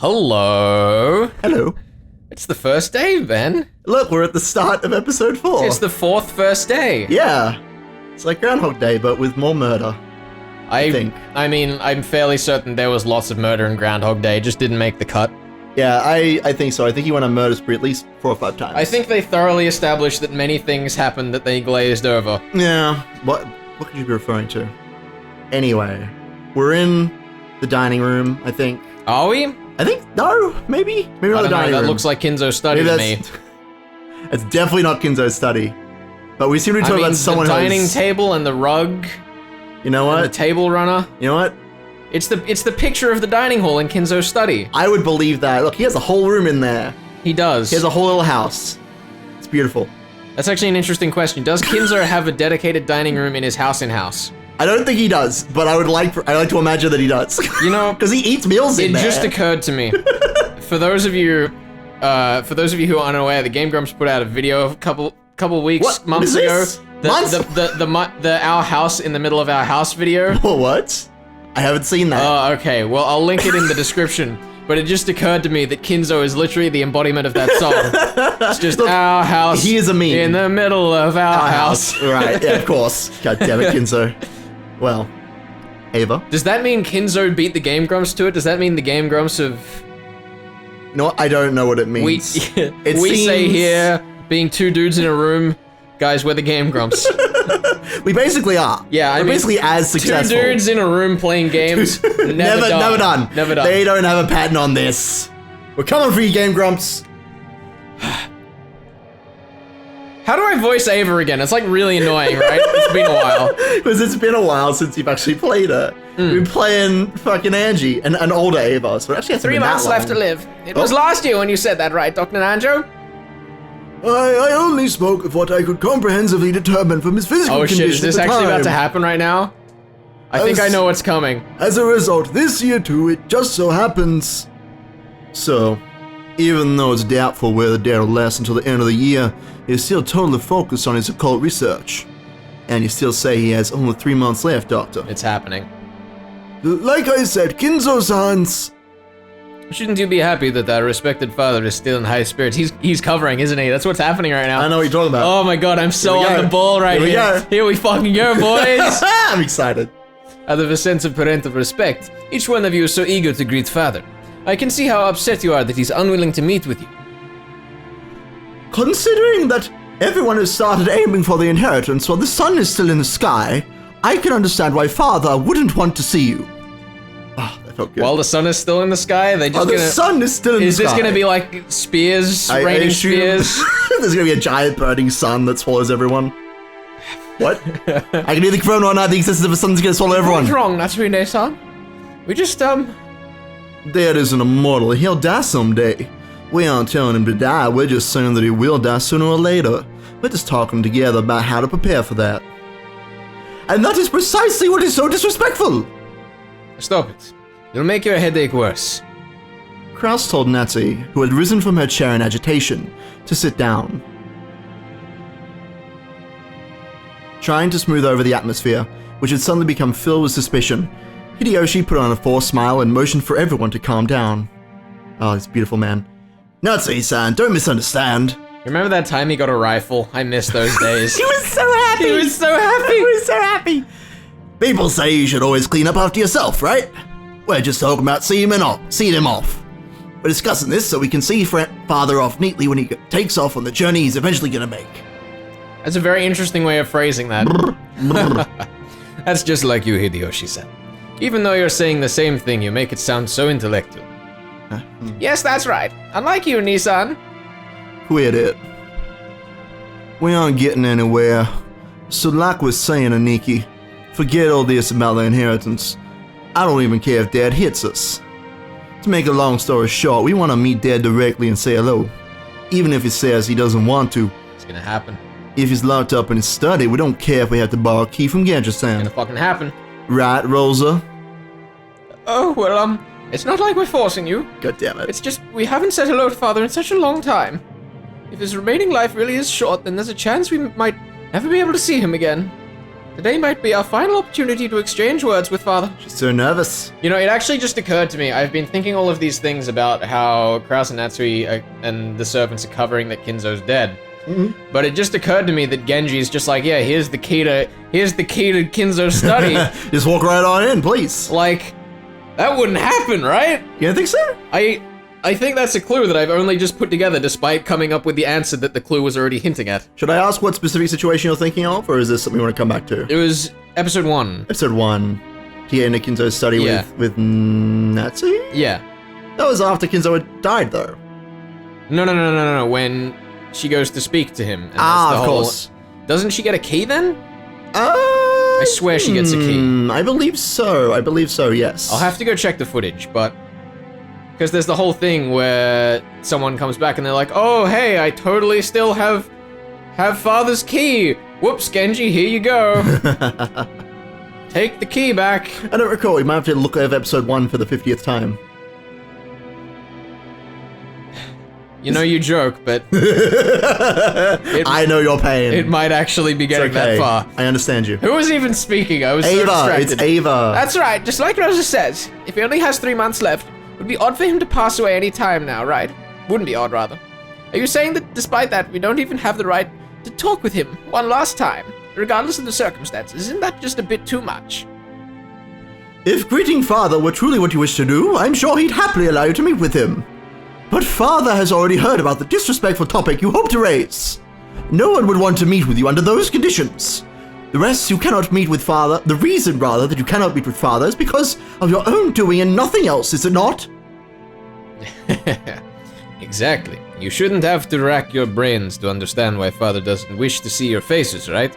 Hello. Hello. It's the first day, Ben. Look, we're at the start of episode 4. It's the fourth first day. Yeah. It's like Groundhog Day, but with more murder. I think. I mean, I'm fairly certain there was lots of murder in Groundhog Day, just didn't make the cut. Yeah, I think so. I think he went on murder spree at least 4 or 5 times. I think they thoroughly established that many things happened that they glazed over. Yeah. What could you be referring to? Anyway, we're in the dining room, I think. Are we? I think, no, maybe not the dining room. That looks like Kinzo's study to me. It's definitely not Kinzo's study. But we seem to be talking about someone who's... the dining table and the rug. You know what? And the table runner. You know what? It's the picture of the dining hall in Kinzo's study. I would believe that. Look, he has a whole room in there. He does. He has a whole little house. It's beautiful. That's actually an interesting question. Does Kinzo have a dedicated dining room in his house? I don't think he does, but I like to imagine that he does. You know, because he eats meals in there. It just occurred to me. For those of you who are unaware, the Game Grumps put out a video a couple months ago. The Our House in the Middle of Our House video. What? I haven't seen that. Oh, okay. Well, I'll link it in the description. But it just occurred to me that Kinzo is literally the embodiment of that song. It's just Look, our house. He is a meme. In the middle of our house. Right, yeah, of course. God damn it, Kinzo. Well, Ava. Does that mean Kinzo beat the Game Grumps to it? Does that mean the Game Grumps have... You know what? I don't know what it means. We say here, being 2 dudes in a room, guys, we're the Game Grumps. We basically are. Yeah, we're basically as successful. 2 dudes in a room playing games. Never done. They don't have a patent on this. We're coming for you, Game Grumps. How do I voice Ava again? It's like really annoying, right? It's been a while. Because it's been a while since you've actually played her. We've been playing fucking Angie, and an older Ava, so it actually hasn't 3 been months that long. left to live. It was last year when you said that, right, Dr. Nanjo? I only spoke of what I could comprehensively determine from his physical condition. Oh shit, is this actually about to happen right now? I think I know what's coming. As a result, this year too, it just so happens. So, even though it's doubtful whether Dad will last until the end of the year, he's still totally focused on his occult research. And you still say he has only 3 months left, Doctor. It's happening. Like I said, Kinzo-san's... Shouldn't you be happy that our respected father is still in high spirits? He's covering, isn't he? That's what's happening right now. I know what you're talking about. Oh my god, I'm so on the ball right here. Here we fucking go, boys. I'm excited. Out of a sense of parental respect, each one of you is so eager to greet father. I can see how upset you are that he's unwilling to meet with you. Considering that everyone has started aiming for the inheritance while the sun is still in the sky, I can understand why father wouldn't want to see you. Good. While the sun is still in the sky, they just the sun is still in the sky. Is this gonna be like spears, raining spears? There's gonna be a giant burning sun that swallows everyone. What? I can either confirm or not the existence of a sun's gonna swallow everyone. What's wrong, Natsune-san? We just, Dad isn't immortal. He'll die someday. We aren't telling him to die. We're just saying that he will die sooner or later. We're just talking together about how to prepare for that. And that is precisely what is so disrespectful. Stop it. It'll make your headache worse. Kraus told Natsu, who had risen from her chair in agitation, to sit down. Trying to smooth over the atmosphere, which had suddenly become filled with suspicion, Hideyoshi put on a forced smile and motioned for everyone to calm down. Oh, this beautiful man. Natsu-san, don't misunderstand. Remember that time he got a rifle? I miss those days. He was so happy! He was so happy! He was so happy! People say you should always clean up after yourself, right? We're just talking about seeing him off. We're discussing this so we can see father off neatly when he takes off on the journey he's eventually gonna make. That's a very interesting way of phrasing that. That's just like you, Hideyoshi-san. Even though you're saying the same thing, you make it sound so intellectual. Yes, that's right. Unlike you, Nissan. Quit it. We aren't getting anywhere. So like we're saying, Aniki, forget all this about the inheritance. I don't even care if Dad hits us. To make a long story short, we want to meet Dad directly and say hello. Even if he says he doesn't want to. It's gonna happen. If he's locked up in his study, we don't care if we have to borrow a key from Gadget-san. It's gonna fucking happen. Right, Rosa? Oh, well, it's not like we're forcing you. God damn it. It's just, we haven't said hello to father in such a long time. If his remaining life really is short, then there's a chance we might never be able to see him again. Today might be our final opportunity to exchange words with Father. She's so nervous. You know, it actually just occurred to me. I've been thinking all of these things about how Kraus and Natsui and the servants are covering that Kinzo's dead. Mm-hmm. But it just occurred to me that Genji's just like, yeah, here's the key to Kinzo's study. Just walk right on in, please. Like, that wouldn't happen, right? You don't think so? I think that's a clue that I've only just put together despite coming up with the answer that the clue was already hinting at. Should I ask what specific situation you're thinking of, or is this something you want to come back to? It was episode 1. Episode 1. Tia and Kinzo's study with Natsui? Yeah. That was after Kinzo had died, though. No. When she goes to speak to him. And of course. Doesn't she get a key then? I swear she gets a key. I believe so, yes. I'll have to go check the footage, but... Because there's the whole thing where someone comes back and they're like, oh, hey, I totally still have Father's key. Whoops, Genji, here you go. Take the key back. I don't recall. You might have to look over episode 1 for the 50th time. You know you joke, but... I know your pain. It might actually be getting that far. I understand you. Who was even speaking? I was so Ava, distracted. it's Ava. That's right, just like Rosa says. If he only has 3 months left, it would be odd for him to pass away any time now, right? Wouldn't be odd, rather. Are you saying that despite that, we don't even have the right to talk with him one last time, regardless of the circumstances? Isn't that just a bit too much? If greeting Father were truly what you wish to do, I'm sure he'd happily allow you to meet with him. But Father has already heard about the disrespectful topic you hope to raise. No one would want to meet with you under those conditions. The reason rather that you cannot meet with Father is because of your own doing and nothing else, is it not? Exactly. You shouldn't have to rack your brains to understand why Father doesn't wish to see your faces, right?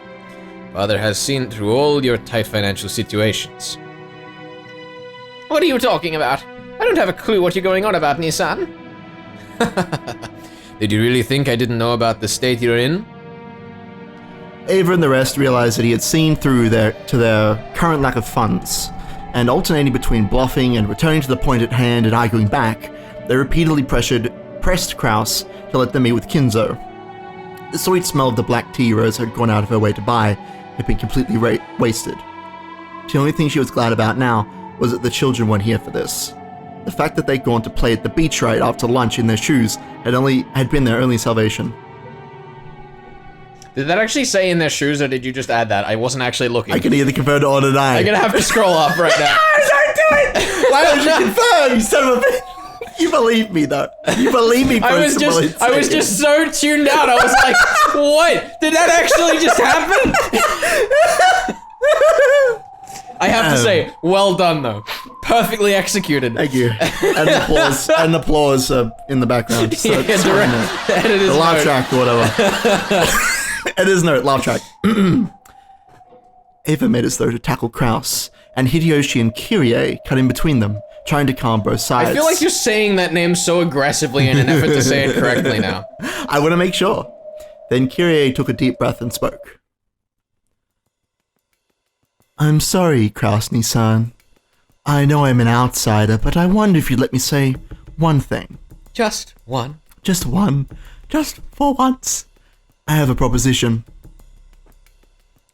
Father has seen through all your tight financial situations. What are you talking about? I don't have a clue what you're going on about, Nissan. Did you really think I didn't know about the state you're in? Ava and the rest realized that he had seen through their current lack of funds, and alternating between bluffing and returning to the point at hand and arguing back, they repeatedly pressed Kraus to let them meet with Kinzo. The sweet smell of the black tea Rose had gone out of her way to buy had been completely wasted. The only thing she was glad about now was that the children weren't here for this. The fact that they'd gone to play at the beach right after lunch in their shoes had been their only salvation. Did that actually say in their shoes, or did you just add that? I wasn't actually looking. I can either confirm it or deny. I'm gonna have to scroll up right now. Don't do it! Why don't you confirm, you son of a bitch? You believe me, though. You believe me. I was just so tuned out. I was like, what? Did that actually just happen? I have to say, well done, though. Perfectly executed. Thank you. And applause in the background. So yeah, the laugh track or whatever. Editor's note, laugh track. Ava made as though to tackle Kraus, and Hideyoshi and Kyrie cut in between them, trying to calm both sides. I feel like you're saying that name so aggressively in an effort to say it correctly now. I want to make sure. Then Kyrie took a deep breath and spoke. I'm sorry, Kraus-ni-san. I know I'm an outsider, but I wonder if you'd let me say one thing. Just one. Just one. Just for once. I have a proposition.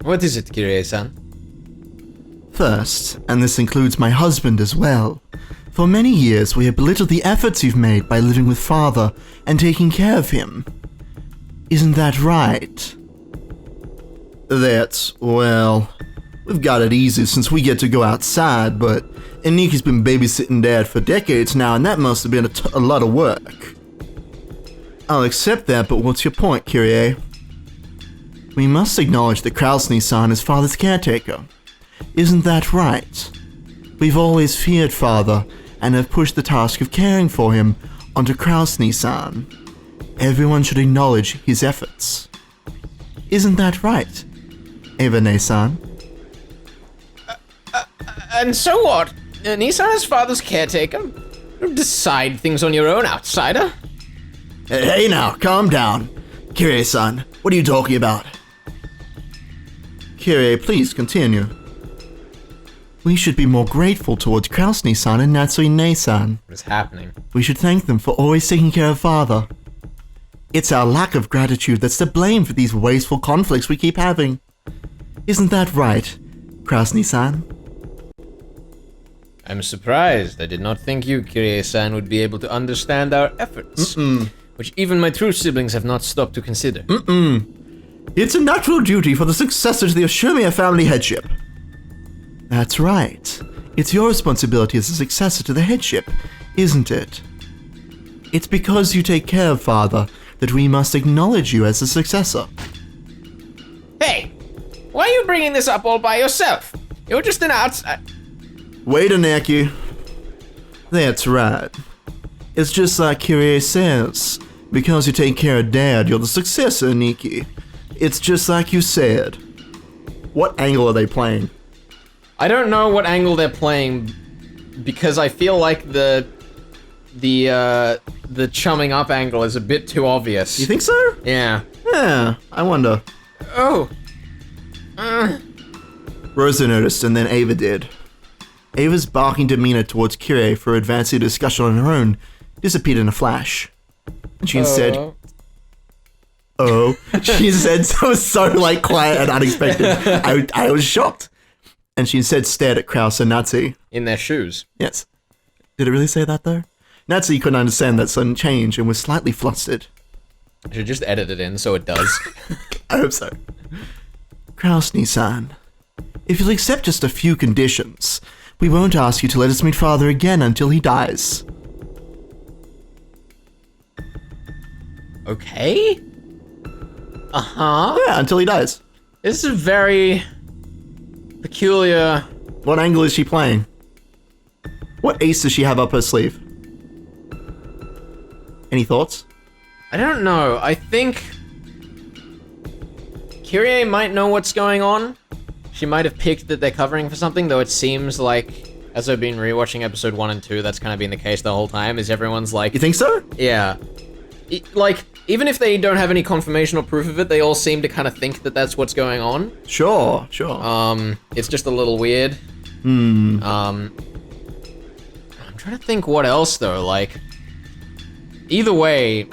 What is it, Kyrie-san? First, and this includes my husband as well, for many years we have belittled the efforts you've made by living with Father and taking care of him. Isn't that right? Well, we've got it easy since we get to go outside, but Eniki's been babysitting Dad for decades now, and that must have been a lot of work. I'll accept that, but what's your point, Kyrie? We must acknowledge that Kraus-ni-san is Father's caretaker. Isn't that right? We've always feared Father, and have pushed the task of caring for him onto Kraus-ni-san. Everyone should acknowledge his efforts. Isn't that right, Eva-ne-san? And so what? Nissan is Father's caretaker? Don't decide things on your own, outsider. Hey now, calm down. Kyrie-san, what are you talking about? Kyrie, please continue. We should be more grateful towards Kraus-ni-san and Natsui-ne-san. What is happening? We should thank them for always taking care of Father. It's our lack of gratitude that's to blame for these wasteful conflicts we keep having. Isn't that right, Krasny-san? I'm surprised. I did not think you, Kirie-san, would be able to understand our efforts. Which even my true siblings have not stopped to consider. It's a natural duty for the successor to the Ashurmia family headship. That's right. It's your responsibility as a successor to the headship, isn't it? It's because you take care of Father that we must acknowledge you as a successor. Hey! Why are you bringing this up all by yourself? You're just an outside... Wait a necky. That's right. It's just like Kyrie says. Because you take care of Dad, you're the successor, Nikki. It's just like you said. What angle are they playing? I don't know what angle they're playing, because I feel like the chumming up angle is a bit too obvious. You think so? Yeah. Yeah, I wonder. Oh. Rosa noticed, and then Ava did. Ava's barking demeanor towards Kyrie for advancing the discussion on her own disappeared in a flash. And she said, "Oh." She said so like quiet and unexpected. I was shocked. And she instead stared at Kraus and Nazi. In their shoes. Yes. Did it really say that though? Nazi couldn't understand that sudden change and was slightly flustered. I should just edit it in so it does. I hope so. Kraus-san, if you'll accept just a few conditions, we won't ask you to let us meet Father again until he dies. Okay? Uh-huh. Yeah, until he dies. This is very peculiar. What angle is she playing? What ace does she have up her sleeve? Any thoughts? I don't know. I think Kyrie might know what's going on. She might have picked that they're covering for something, though it seems like, as I've been rewatching episode 1 and 2, that's kind of been the case the whole time, is everyone's like... You think so? Yeah. Like, even if they don't have any confirmation or proof of it, they all seem to kind of think that that's what's going on. Sure. It's just a little weird. I'm trying to think what else, though, like... Either way,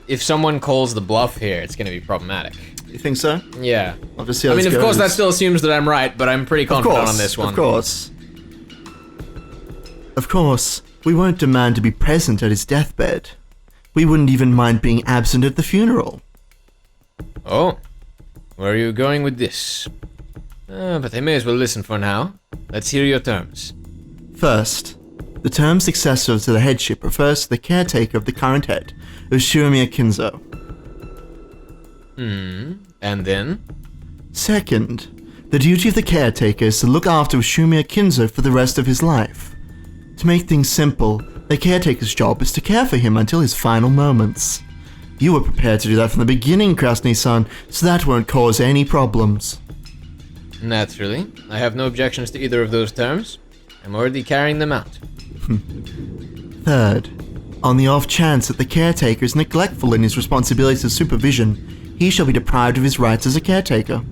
if someone calls the bluff here, it's gonna be problematic. You think so? Yeah. I'll just see how this of goes. course, that still assumes that I'm right, but I'm pretty confident on this one. Of course. Of course, we won't demand to be present at his deathbed. We wouldn't even mind being absent at the funeral. Oh. Where are you going with this? But they may as well listen for now. Let's hear your terms. First, the term successor to the headship refers to the caretaker of the current head, Ushurmia Kinzo. And then? Second, the duty of the caretaker is to look after Ushurmia Kinzo for the rest of his life. To make things simple, the caretaker's job is to care for him until his final moments. You were prepared to do that from the beginning, Krasny-san, so that won't cause any problems. Naturally. I have no objections to either of those terms. I'm already carrying them out. Third, on the off chance that the caretaker is neglectful in his responsibilities of supervision, he shall be deprived of his rights as a caretaker.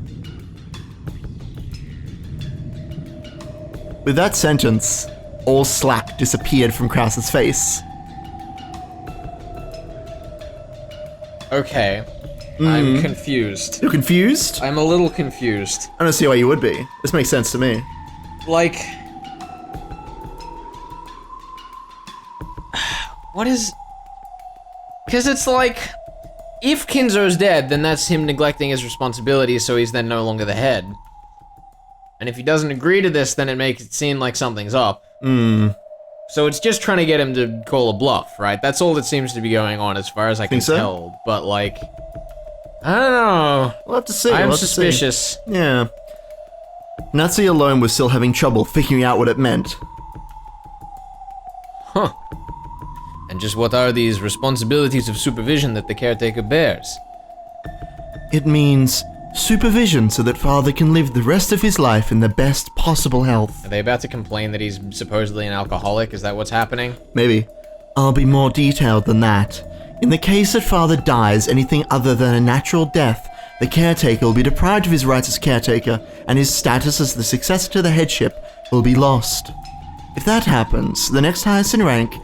With that sentence, all slack disappeared from Krause's face. Okay. I'm confused. You're confused? I'm a little confused. I don't see why you would be. This makes sense to me. Like... What is... Because it's like... If Kinzo's dead, then that's him neglecting his responsibilities, so he's then no longer the head. And if he doesn't agree to this, then it makes it seem like something's up. So it's just trying to get him to call a bluff, right? That's all that seems to be going on as far as I can tell. But like... I don't know. We'll have to see. I'm suspicious. Yeah. Nazi alone was still having trouble figuring out what it meant. Huh. And just what are these responsibilities of supervision that the caretaker bears? It means supervision so that Father can live the rest of his life in the best possible health. Are they about to complain that he's supposedly an alcoholic? Is that what's happening? Maybe. I'll be more detailed than that. In the case that Father dies anything other than a natural death, the caretaker will be deprived of his rights as caretaker, and his status as the successor to the headship will be lost. If that happens, the next highest in rank,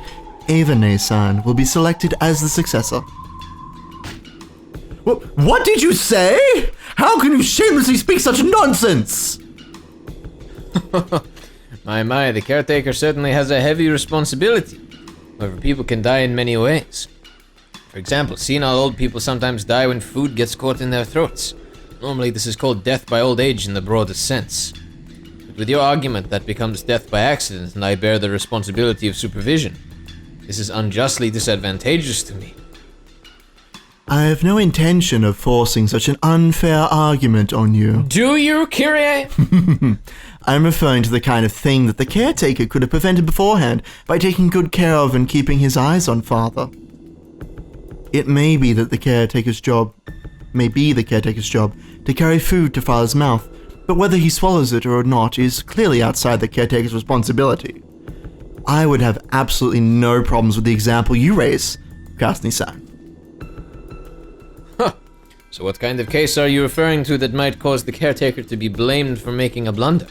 Ava-ne-san, will be selected as the successor. What did you say? How can you shamelessly speak such nonsense? My, the caretaker certainly has a heavy responsibility. However, people can die in many ways. For example, senile old people sometimes die when food gets caught in their throats. Normally this is called death by old age in the broadest sense. But with your argument, that becomes death by accident, and I bear the responsibility of supervision. This is unjustly disadvantageous to me. I have no intention of forcing such an unfair argument on you. Do you, Kyrie? I'm referring to the kind of thing that the caretaker could have prevented beforehand by taking good care of and keeping his eyes on Father. It may be the caretaker's job to carry food to Father's mouth, but whether he swallows it or not is clearly outside the caretaker's responsibility. I would have absolutely no problems with the example you raise, Krasny-san. So what kind of case are you referring to that might cause the caretaker to be blamed for making a blunder?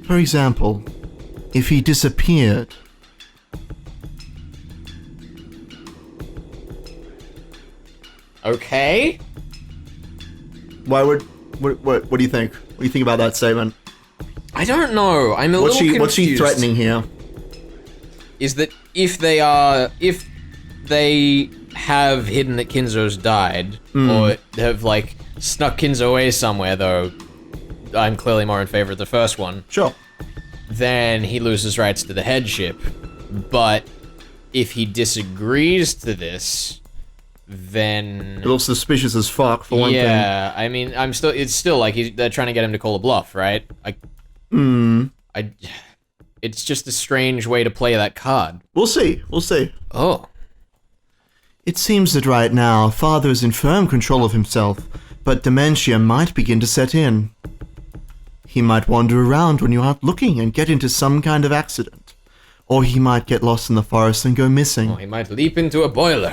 For example, if he disappeared. Okay. What do you think? What do you think about that statement? I don't know. I'm a little confused. What's she threatening here? Is that if they have hidden that Kinzo's died, or have, like, snuck Kinzo away somewhere, though I'm clearly more in favor of the first one. Sure. Then he loses rights to the headship. But if he disagrees to this, then... A little suspicious as fuck, for one thing. Yeah, I mean, it's still like they're trying to get him to call a bluff, right? It's just a strange way to play that card. We'll see. Oh. It seems that right now, Father is in firm control of himself, but dementia might begin to set in. He might wander around when you aren't looking and get into some kind of accident. Or he might get lost in the forest and go missing. Or he might leap into a boiler.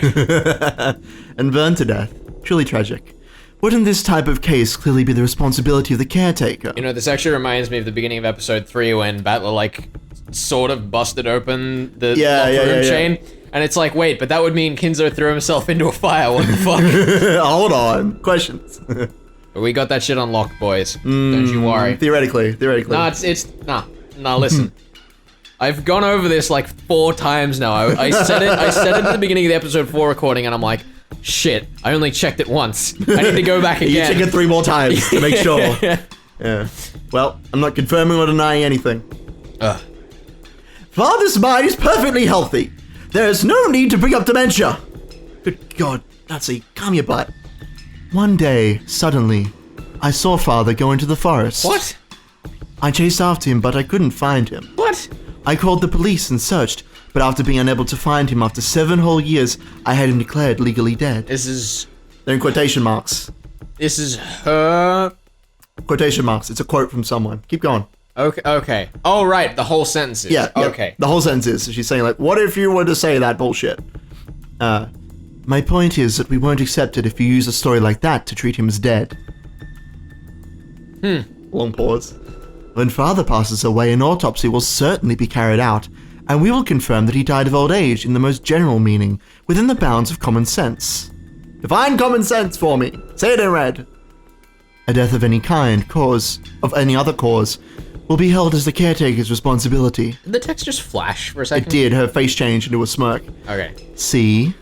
And burn to death. Truly tragic. Wouldn't this type of case clearly be the responsibility of the caretaker? You know, this actually reminds me of the beginning of episode 3 when Battler, like, sort of busted open the locker room chain. And it's like, wait, but that would mean Kinzo threw himself into a fire. What the fuck? Hold on. Questions. We got that shit unlocked, boys. Don't you worry. Theoretically. Nah, listen. I've gone over this like 4 times now. I said it at the beginning of the episode 4 recording, and I'm like, shit, I only checked it once. I need to go back again. You check it 3 more times to make sure. Yeah. Well, I'm not confirming or denying anything. Father's mind is perfectly healthy. There's no need to bring up dementia. Good God, Nazi, calm your butt. One day, suddenly, I saw Father go into the forest. What? I chased after him, but I couldn't find him. What? I called the police and searched, but after being unable to find him after 7 whole years, I had him declared legally dead. They're in quotation marks. This is her... Quotation marks. It's a quote from someone. Keep going. Okay. Oh, right. The whole sentence is. Yeah. Okay. The whole sentence is. She's saying, like, what if you were to say that bullshit? My point is that we won't accept it if you use a story like that to treat him as dead. Long pause. When Father passes away, an autopsy will certainly be carried out, and we will confirm that he died of old age in the most general meaning, within the bounds of common sense. Define common sense for me. Say it in red. A death of any kind, of any other cause, will be held as the caretaker's responsibility. Did the text just flash for a second? It did. Her face changed into a smirk. Okay. See?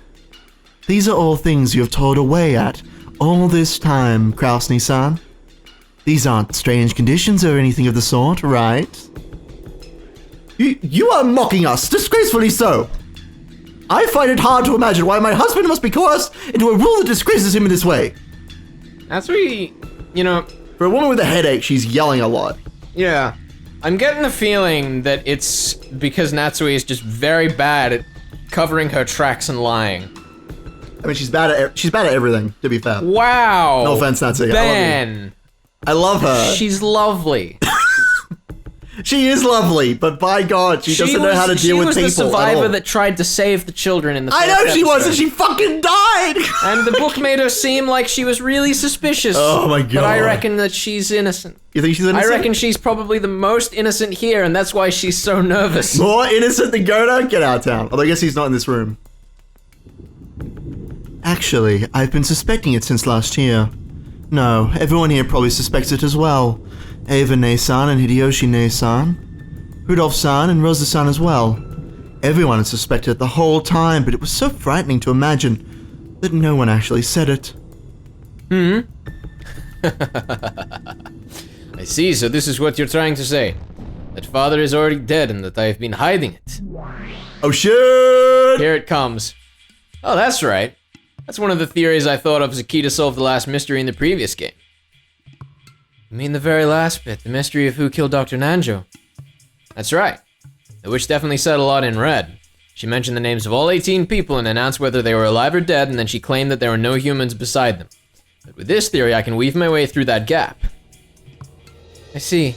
These are all things you have toiled away at all this time, Krasny-san. These aren't strange conditions or anything of the sort, right? You are mocking us, disgracefully so. I find it hard to imagine why my husband must be coerced into a rule that disgraces him in this way. That's really, you know... For a woman with a headache, she's yelling a lot. Yeah. I'm getting the feeling that it's because Natsui is just very bad at covering her tracks and lying. I mean, she's bad at everything, to be fair. Wow. No offense, Natsui. Ben. I love her. She's lovely. She is lovely, but by God, she doesn't know how to deal with people. She was the survivor that tried to save the children in the first I know she was, episode. and she fucking died! And the book made her seem like she was really suspicious. Oh my God. But I reckon that she's innocent. You think she's innocent? I reckon she's probably the most innocent here, and that's why she's so nervous. More innocent than Goda? Get out of town. Although I guess he's not in this room. Actually, I've been suspecting it since last year. No, everyone here probably suspects it as well. Ava Ne-san and Hideyoshi Ne-san. Rudolph-san and Rosa-san as well. Everyone had suspected it the whole time, but it was so frightening to imagine that no one actually said it. I see, so this is what you're trying to say. That father is already dead and that I have been hiding it. Oh shit! Here it comes. Oh, that's right. That's one of the theories I thought of as a key to solve the last mystery in the previous game. You mean the very last bit, the mystery of who killed Dr. Nanjo? That's right. The witch definitely said a lot in red. She mentioned the names of all 18 people and announced whether they were alive or dead, and then she claimed that there were no humans beside them. But with this theory, I can weave my way through that gap. I see.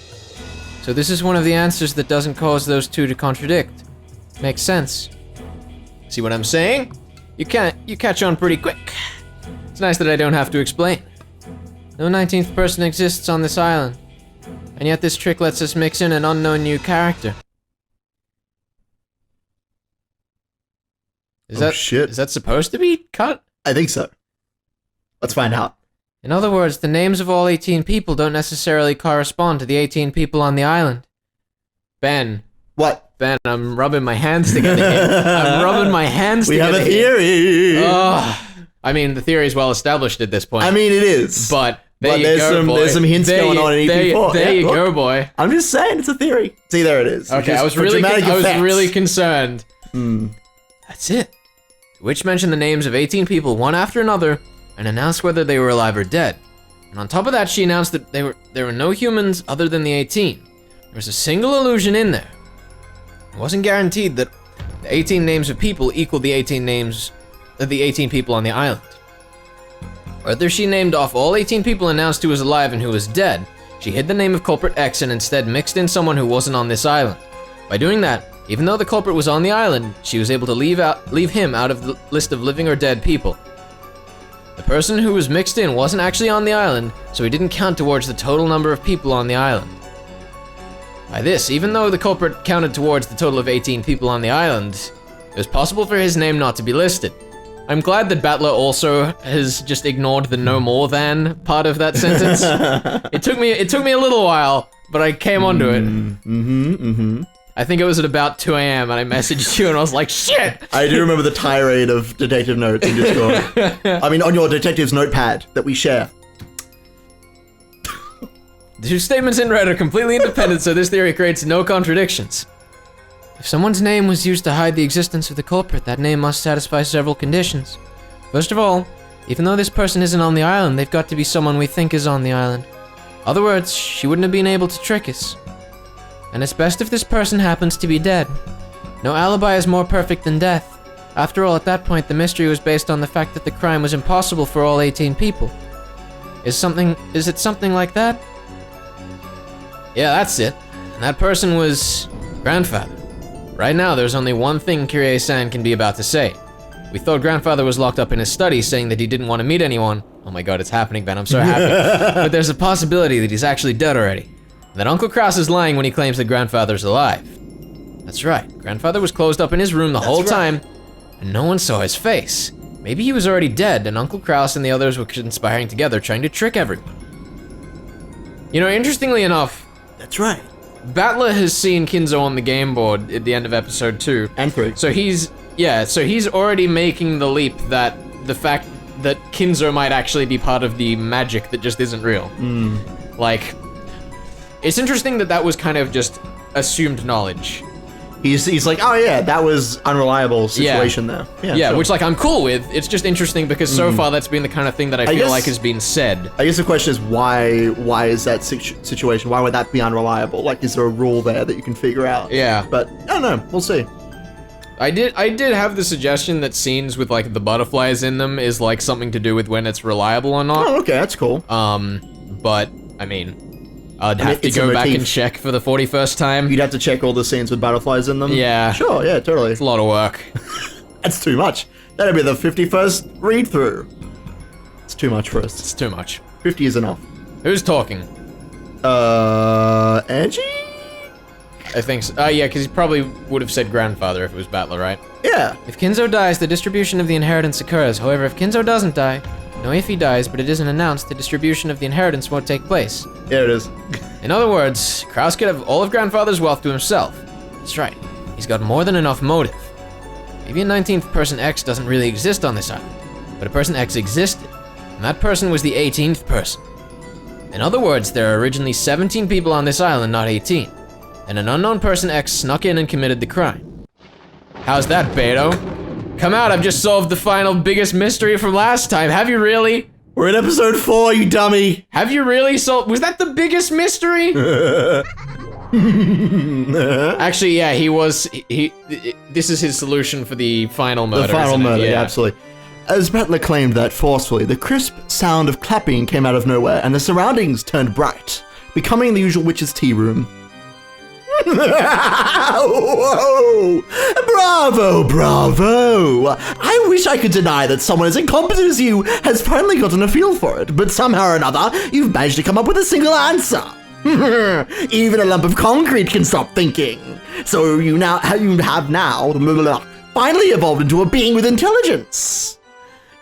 So this is one of the answers that doesn't cause those two to contradict. Makes sense. See what I'm saying? You catch on pretty quick. It's nice that I don't have to explain. No 19th person exists on this island. And yet this trick lets us mix in an unknown new character. Shit. Is that supposed to be cut? I think so. Let's find out. In other words, the names of all 18 people don't necessarily correspond to the 18 people on the island. Ben. What? Ben, I'm rubbing my hands together here. I'm rubbing my hands We together have a theory! Oh, I mean, the theory is well established at this point. I mean, it is. But there's some hints going on in EP4. There you go, boy. I'm just saying, it's a theory. See, there it is. Okay, I was really concerned. That's it. The witch mentioned the names of 18 people one after another and announced whether they were alive or dead. And on top of that, she announced that there were no humans other than the 18. There was a single illusion in there. It wasn't guaranteed that the 18 names of people equaled the 18 names of the 18 people on the island. Whether she named off all 18 people, announced who was alive and who was dead, she hid the name of culprit X and instead mixed in someone who wasn't on this island. By doing that, even though the culprit was on the island, she was able to leave him out of the list of living or dead people. The person who was mixed in wasn't actually on the island, so he didn't count towards the total number of people on the island. By this, even though the culprit counted towards the total of 18 people on the island, it was possible for his name not to be listed. I'm glad that Battler also has just ignored the no more than part of that sentence. It took me a little while, but I came onto it. I think it was at about 2 a.m. and I messaged you and I was like, shit! I do remember the tirade of detective notes in Discord. I mean, on your detective's notepad that we share. The two statements in red are completely independent, so this theory creates no contradictions. If someone's name was used to hide the existence of the culprit, that name must satisfy several conditions. First of all, even though this person isn't on the island, they've got to be someone we think is on the island. Other words, she wouldn't have been able to trick us. And it's best if this person happens to be dead. No alibi is more perfect than death. After all, at that point, the mystery was based on the fact that the crime was impossible for all 18 people. Is it something like that? Yeah, that's it. And that person was Grandfather. Right now, there's only one thing Kirie-san can be about to say. We thought Grandfather was locked up in his study, saying that he didn't want to meet anyone. Oh my god, it's happening, Ben, I'm so happy. But there's a possibility that he's actually dead already. And that Uncle Kraus is lying when he claims that Grandfather's alive. That's right, Grandfather was closed up in his room the whole time, and no one saw his face. Maybe he was already dead, and Uncle Kraus and the others were conspiring together, trying to trick everyone. You know, interestingly enough... That's right. Battler has seen Kinzo on the game board at the end of episode 2. And 3. So he's already making the leap that the fact that Kinzo might actually be part of the magic that just isn't real. Like, it's interesting that was kind of just assumed knowledge. He's like, oh yeah, that was unreliable situation there. Yeah, sure. Which like I'm cool with. It's just interesting because so far that's been the kind of thing that I feel like has been said. I guess the question is why is that situation? Why would that be unreliable? Like, is there a rule there that you can figure out? Yeah. But I don't know. We'll see. I did have the suggestion that scenes with like the butterflies in them is like something to do with when it's reliable or not. Oh, okay, that's cool. But I mean, I'd have to go back and check for the 41st time. You'd have to check all the scenes with butterflies in them? Yeah. Sure, yeah, totally. It's a lot of work. That's too much. That'd be the 51st read-through. It's too much for us. It's too much. 50 is enough. Who's talking? Angie? I think so. Yeah, because he probably would have said grandfather if it was Battler, right? Yeah. If Kinzo dies, the distribution of the inheritance occurs. However, if Kinzo doesn't die, no, if he dies, but it isn't announced, the distribution of the inheritance won't take place. There it is. In other words, Kraus could have all of Grandfather's wealth to himself. That's right. He's got more than enough motive. Maybe a 19th person X doesn't really exist on this island, but a person X existed, and that person was the 18th person. In other words, there are originally 17 people on this island, not 18, and an unknown person X snuck in and committed the crime. How's that, Beto? Come out, I've just solved the final biggest mystery from last time. Have you really? We're in episode 4, you dummy. Have you really solved? Was that the biggest mystery? Actually, yeah, this is his solution for the final murder. The final murder, yeah, absolutely. As Battler claimed that forcefully, the crisp sound of clapping came out of nowhere, and the surroundings turned bright, becoming the usual witch's tea room. Whoa! Bravo, bravo! I wish I could deny that someone as incompetent as you has finally gotten a feel for it, but somehow or another, you've managed to come up with a single answer. Even a lump of concrete can stop thinking. So you have now finally evolved into a being with intelligence.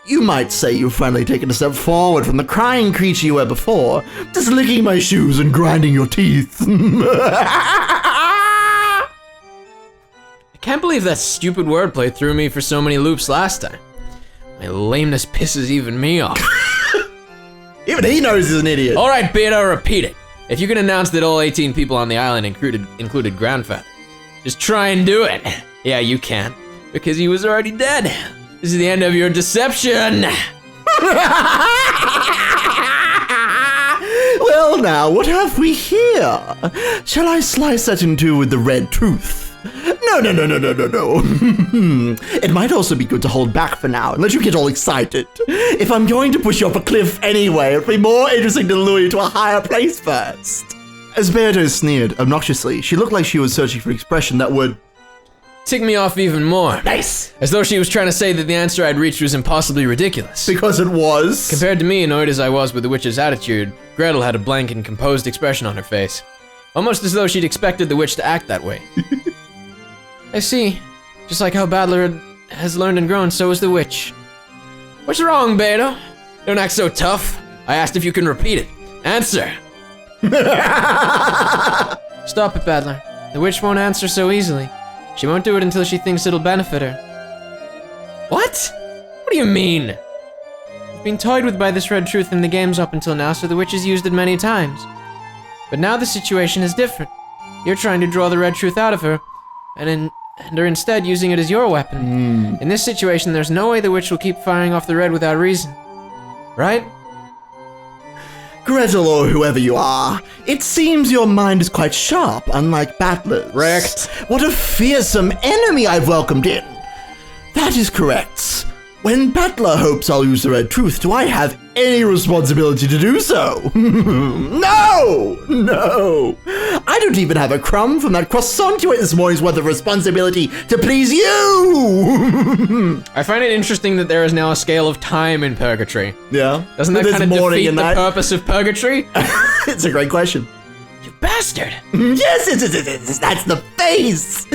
You might say you've finally taken a step forward from the crying creature you were before, just licking my shoes and grinding your teeth. I can't believe that stupid wordplay threw me for so many loops last time. My lameness pisses even me off. Even he knows he's an idiot. All right, Beto, repeat it. If you can announce that all 18 people on the island included Grandfather, just try and do it. Yeah, you can, because he was already dead. This is the end of your deception. Well, now, what have we here? Shall I slice that in two with the red truth? No. It might also be good to hold back for now and let you get all excited. If I'm going to push you off a cliff anyway, it'd be more interesting to lure you to a higher place first. As Beato sneered obnoxiously, she looked like she was searching for expression that would tick me off even more. Nice! As though she was trying to say that the answer I'd reached was impossibly ridiculous. Because it was. Compared to me, annoyed as I was with the witch's attitude, Gretel had a blank and composed expression on her face. Almost as though she'd expected the witch to act that way. I see. Just like how Battler has learned and grown, so has the witch. What's wrong, Beto? Don't act so tough. I asked if you can repeat it. Answer! Stop it, Battler. The witch won't answer so easily. She won't do it until she thinks it'll benefit her. What? What do you mean? You've been toyed with by this red truth in the games up until now, so the witch has used it many times. But now the situation is different. You're trying to draw the red truth out of her, and are instead using it as your weapon. In this situation, there's no way the witch will keep firing off the red without reason. Right? Gretel, or whoever you are, it seems your mind is quite sharp, unlike Battler's. Correct. What a fearsome enemy I've welcomed in. That is correct. When Battler hopes I'll use the red truth, do I have any responsibility to do so? No! I don't even have a crumb from that croissant you ate this morning's worth of responsibility to please you! I find it interesting that there is now a scale of time in purgatory. Yeah. Doesn't that kind of defeat the purpose of purgatory? It's a great question. You bastard! Yes, that's the face!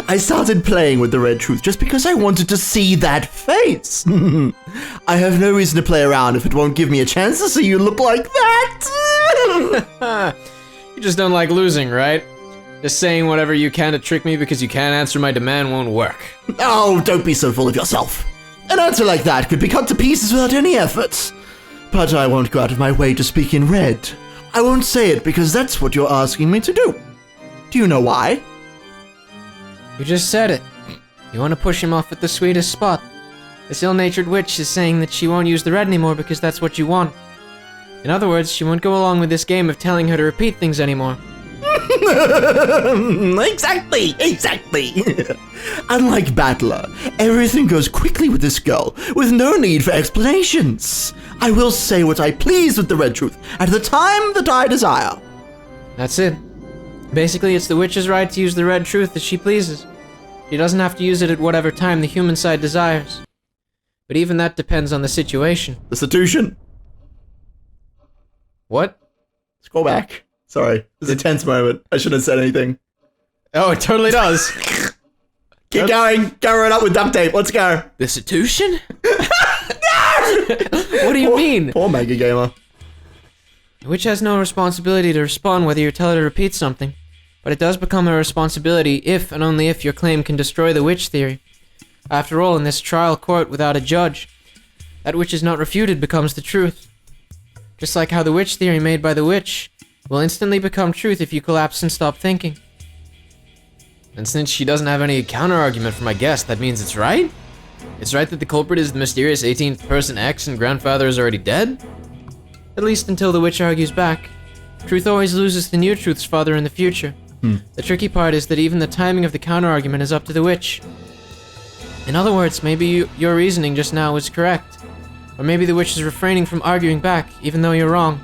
I started playing with the red truth just because I wanted to see that face. I have no reason to play around if it won't give me a chance to see you look like that. You just don't like losing, right? Just saying whatever you can to trick me because you can't answer my demand won't work. Oh, don't be so full of yourself. An answer like that could be cut to pieces without any effort. But I won't go out of my way to speak in red. I won't say it because that's what you're asking me to do. Do you know why? You just said it. You want to push him off at the sweetest spot. This ill-natured witch is saying that she won't use the red anymore because that's what you want. In other words, she won't go along with this game of telling her to repeat things anymore. Exactly. Unlike Battler, everything goes quickly with this girl, with no need for explanations. I will say what I please with the red truth, at the time that I desire. That's it. Basically, it's the witch's right to use the red truth as she pleases. She doesn't have to use it at whatever time the human side desires. But even that depends on the situation. The situation? What? Scroll back. Sorry, this is a tense moment. I shouldn't have said anything. Oh, it totally does. Keep going. Go right up with duct tape. Let's go. The Sitution? What do you mean? Poor Mega Gamer. The witch has no responsibility to respond whether you tell her to repeat something, but it does become a responsibility if and only if your claim can destroy the witch theory. After all, in this trial court without a judge, that which is not refuted becomes the truth. Just like how the witch theory made by the witch will instantly become truth if you collapse and stop thinking. And since she doesn't have any counter-argument for my guess, that means it's right? It's right that the culprit is the mysterious 18th person X and grandfather is already dead? At least until the witch argues back. Truth always loses to new truths farther in the future. The tricky part is that even the timing of the counter-argument is up to the witch. In other words, maybe your reasoning just now was correct. Or maybe the witch is refraining from arguing back, even though you're wrong.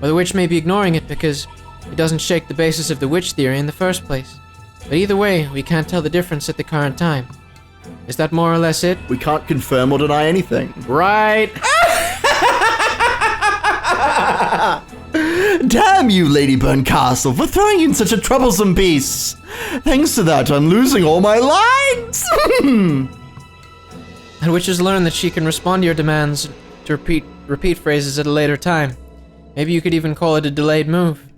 Or the witch may be ignoring it because it doesn't shake the basis of the witch theory in the first place. But either way, we can't tell the difference at the current time. Is that more or less it? We can't confirm or deny anything. Right. Damn you, Ladyburn Castle, for throwing in such a troublesome piece. Thanks to that, I'm losing all my lines. The witch has learned that she can respond to your demands to repeat phrases at a later time. Maybe you could even call it a delayed move.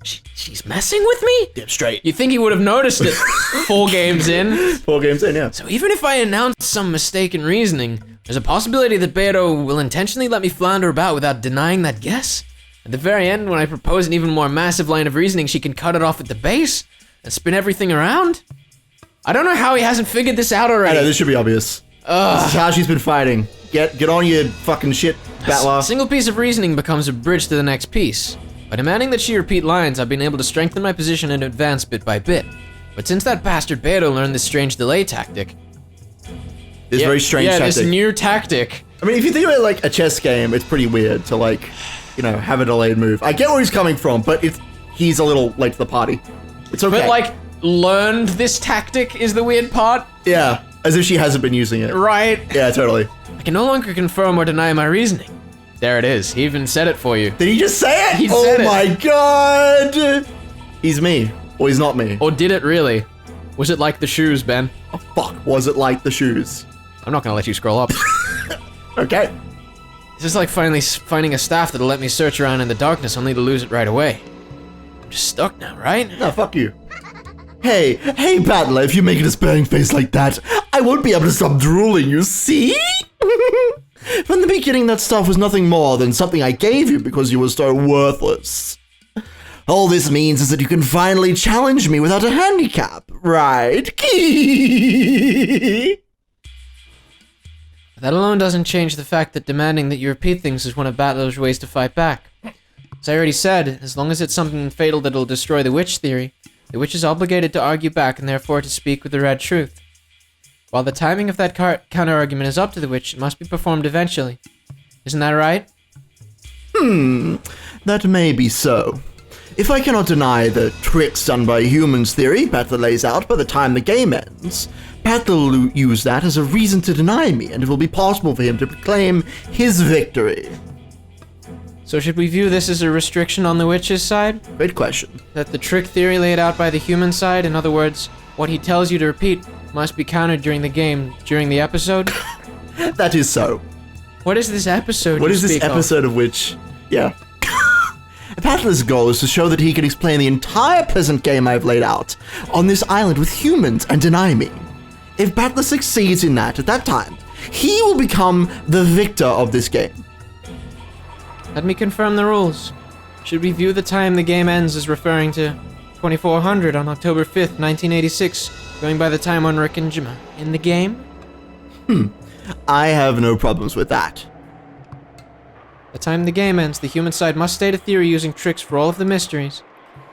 She's messing with me? Damn straight. You think he would have noticed it 4 games in? 4 games in, yeah. So even if I announce some mistaken reasoning, there's a possibility that Beto will intentionally let me flounder about without denying that guess? At the very end, when I propose an even more massive line of reasoning, she can cut it off at the base and spin everything around? I don't know how he hasn't figured this out already. I know, this should be obvious. This is how she's been fighting. Get on your fucking shit, Battler. A single piece of reasoning becomes a bridge to the next piece. By demanding that she repeat lines, I've been able to strengthen my position and advance bit by bit. But since that bastard Beto learned this strange delay tactic... This very strange tactic. This new tactic. I mean, if you think about it like a chess game, it's pretty weird to like, you know, have a delayed move. I get where he's coming from, but he's a little late to the party. It's okay. But like, learned this tactic is the weird part? Yeah, as if she hasn't been using it. Right. Yeah, totally. I can no longer confirm or deny my reasoning. There it is. He even said it for you. Did he just say it? He said it. Oh my god! He's me. Or he's not me. Or did it really? Was it like the shoes, Ben? Oh, fuck, was it like the shoes? I'm not gonna let you scroll up. Okay. This is like finally finding a staff that'll let me search around in the darkness only to lose it right away. I'm just stuck now, right? No, fuck you. Hey, Battler, if you make a despairing face like that, I won't be able to stop drooling, you see? From the beginning, that stuff was nothing more than something I gave you because you were so worthless. All this means is that you can finally challenge me without a handicap, right? That alone doesn't change the fact that demanding that you repeat things is one of Battler's ways to fight back. As I already said, as long as it's something fatal that'll destroy the witch theory, the witch is obligated to argue back and therefore to speak with the red truth. While the timing of that counter-argument is up to the witch, it must be performed eventually. Isn't that right? That may be so. If I cannot deny the tricks done by humans theory Battler lays out by the time the game ends, Battler will use that as a reason to deny me, and it will be possible for him to proclaim his victory. So should we view this as a restriction on the witch's side? Great question. That the trick theory laid out by the human side, in other words, what he tells you to repeat, must be countered during the game, during the episode? That is so. What is this episode What you is this speak of? episode of which... Yeah. Battler's goal is to show that he can explain the entire pleasant game I've laid out on this island with humans and deny me. If Battler succeeds in that at that time, he will become the victor of this game. Let me confirm the rules. Should we view the time the game ends as referring to 2400 on October 5th, 1986, going by the time on Rick and Jima in the game? I have no problems with that. The time the game ends, the human side must state a theory using tricks for all of the mysteries.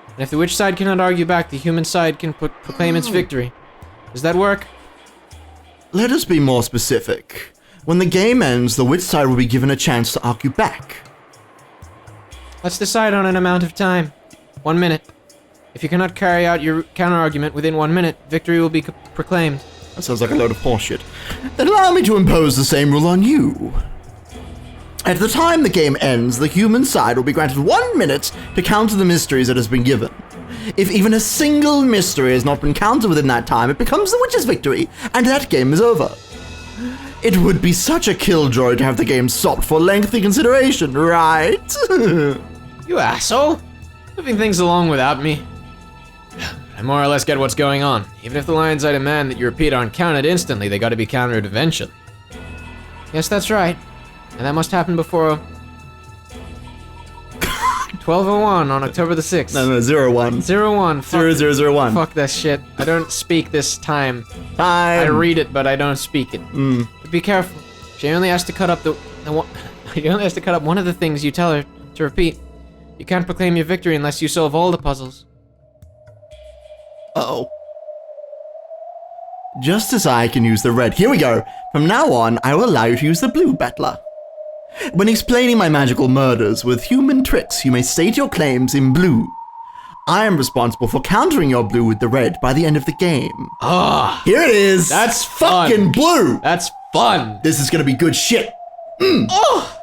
And if the witch side cannot argue back, the human side can proclaim its victory. Does that work? Let us be more specific. When the game ends, the witch side will be given a chance to argue back. Let's decide on an amount of time. 1 minute. If you cannot carry out your counter-argument within 1 minute, victory will be proclaimed. That sounds like a load of horseshit. Then allow me to impose the same rule on you. At the time the game ends, the human side will be granted 1 minute to counter the mysteries that has been given. If even a single mystery has not been counted within that time, it becomes the witch's victory, and that game is over. It would be such a killjoy to have the game stopped for lengthy consideration, right? You asshole! Moving things along without me. I more or less get what's going on. Even if the lines I demand that you repeat aren't counted instantly, they gotta be counted eventually. Yes, that's right. And that must happen before 12:01 on October the 6th. No, 01. 01. 0001. Fuck that shit. I don't speak this time. Time. I read it, but I don't speak it. But be careful. She only has to cut up the one. She only has to cut up one of the things you tell her to repeat. You can't proclaim your victory unless you solve all the puzzles. Uh-oh. Just as I can use the red. Here we go. From now on, I will allow you to use the blue, battler. When explaining my magical murders with human tricks, you may state your claims in blue. I am responsible for countering your blue with the red by the end of the game. Ah, Here it is. That's fucking fun. blue. That's fun. This is gonna be good shit. Oh.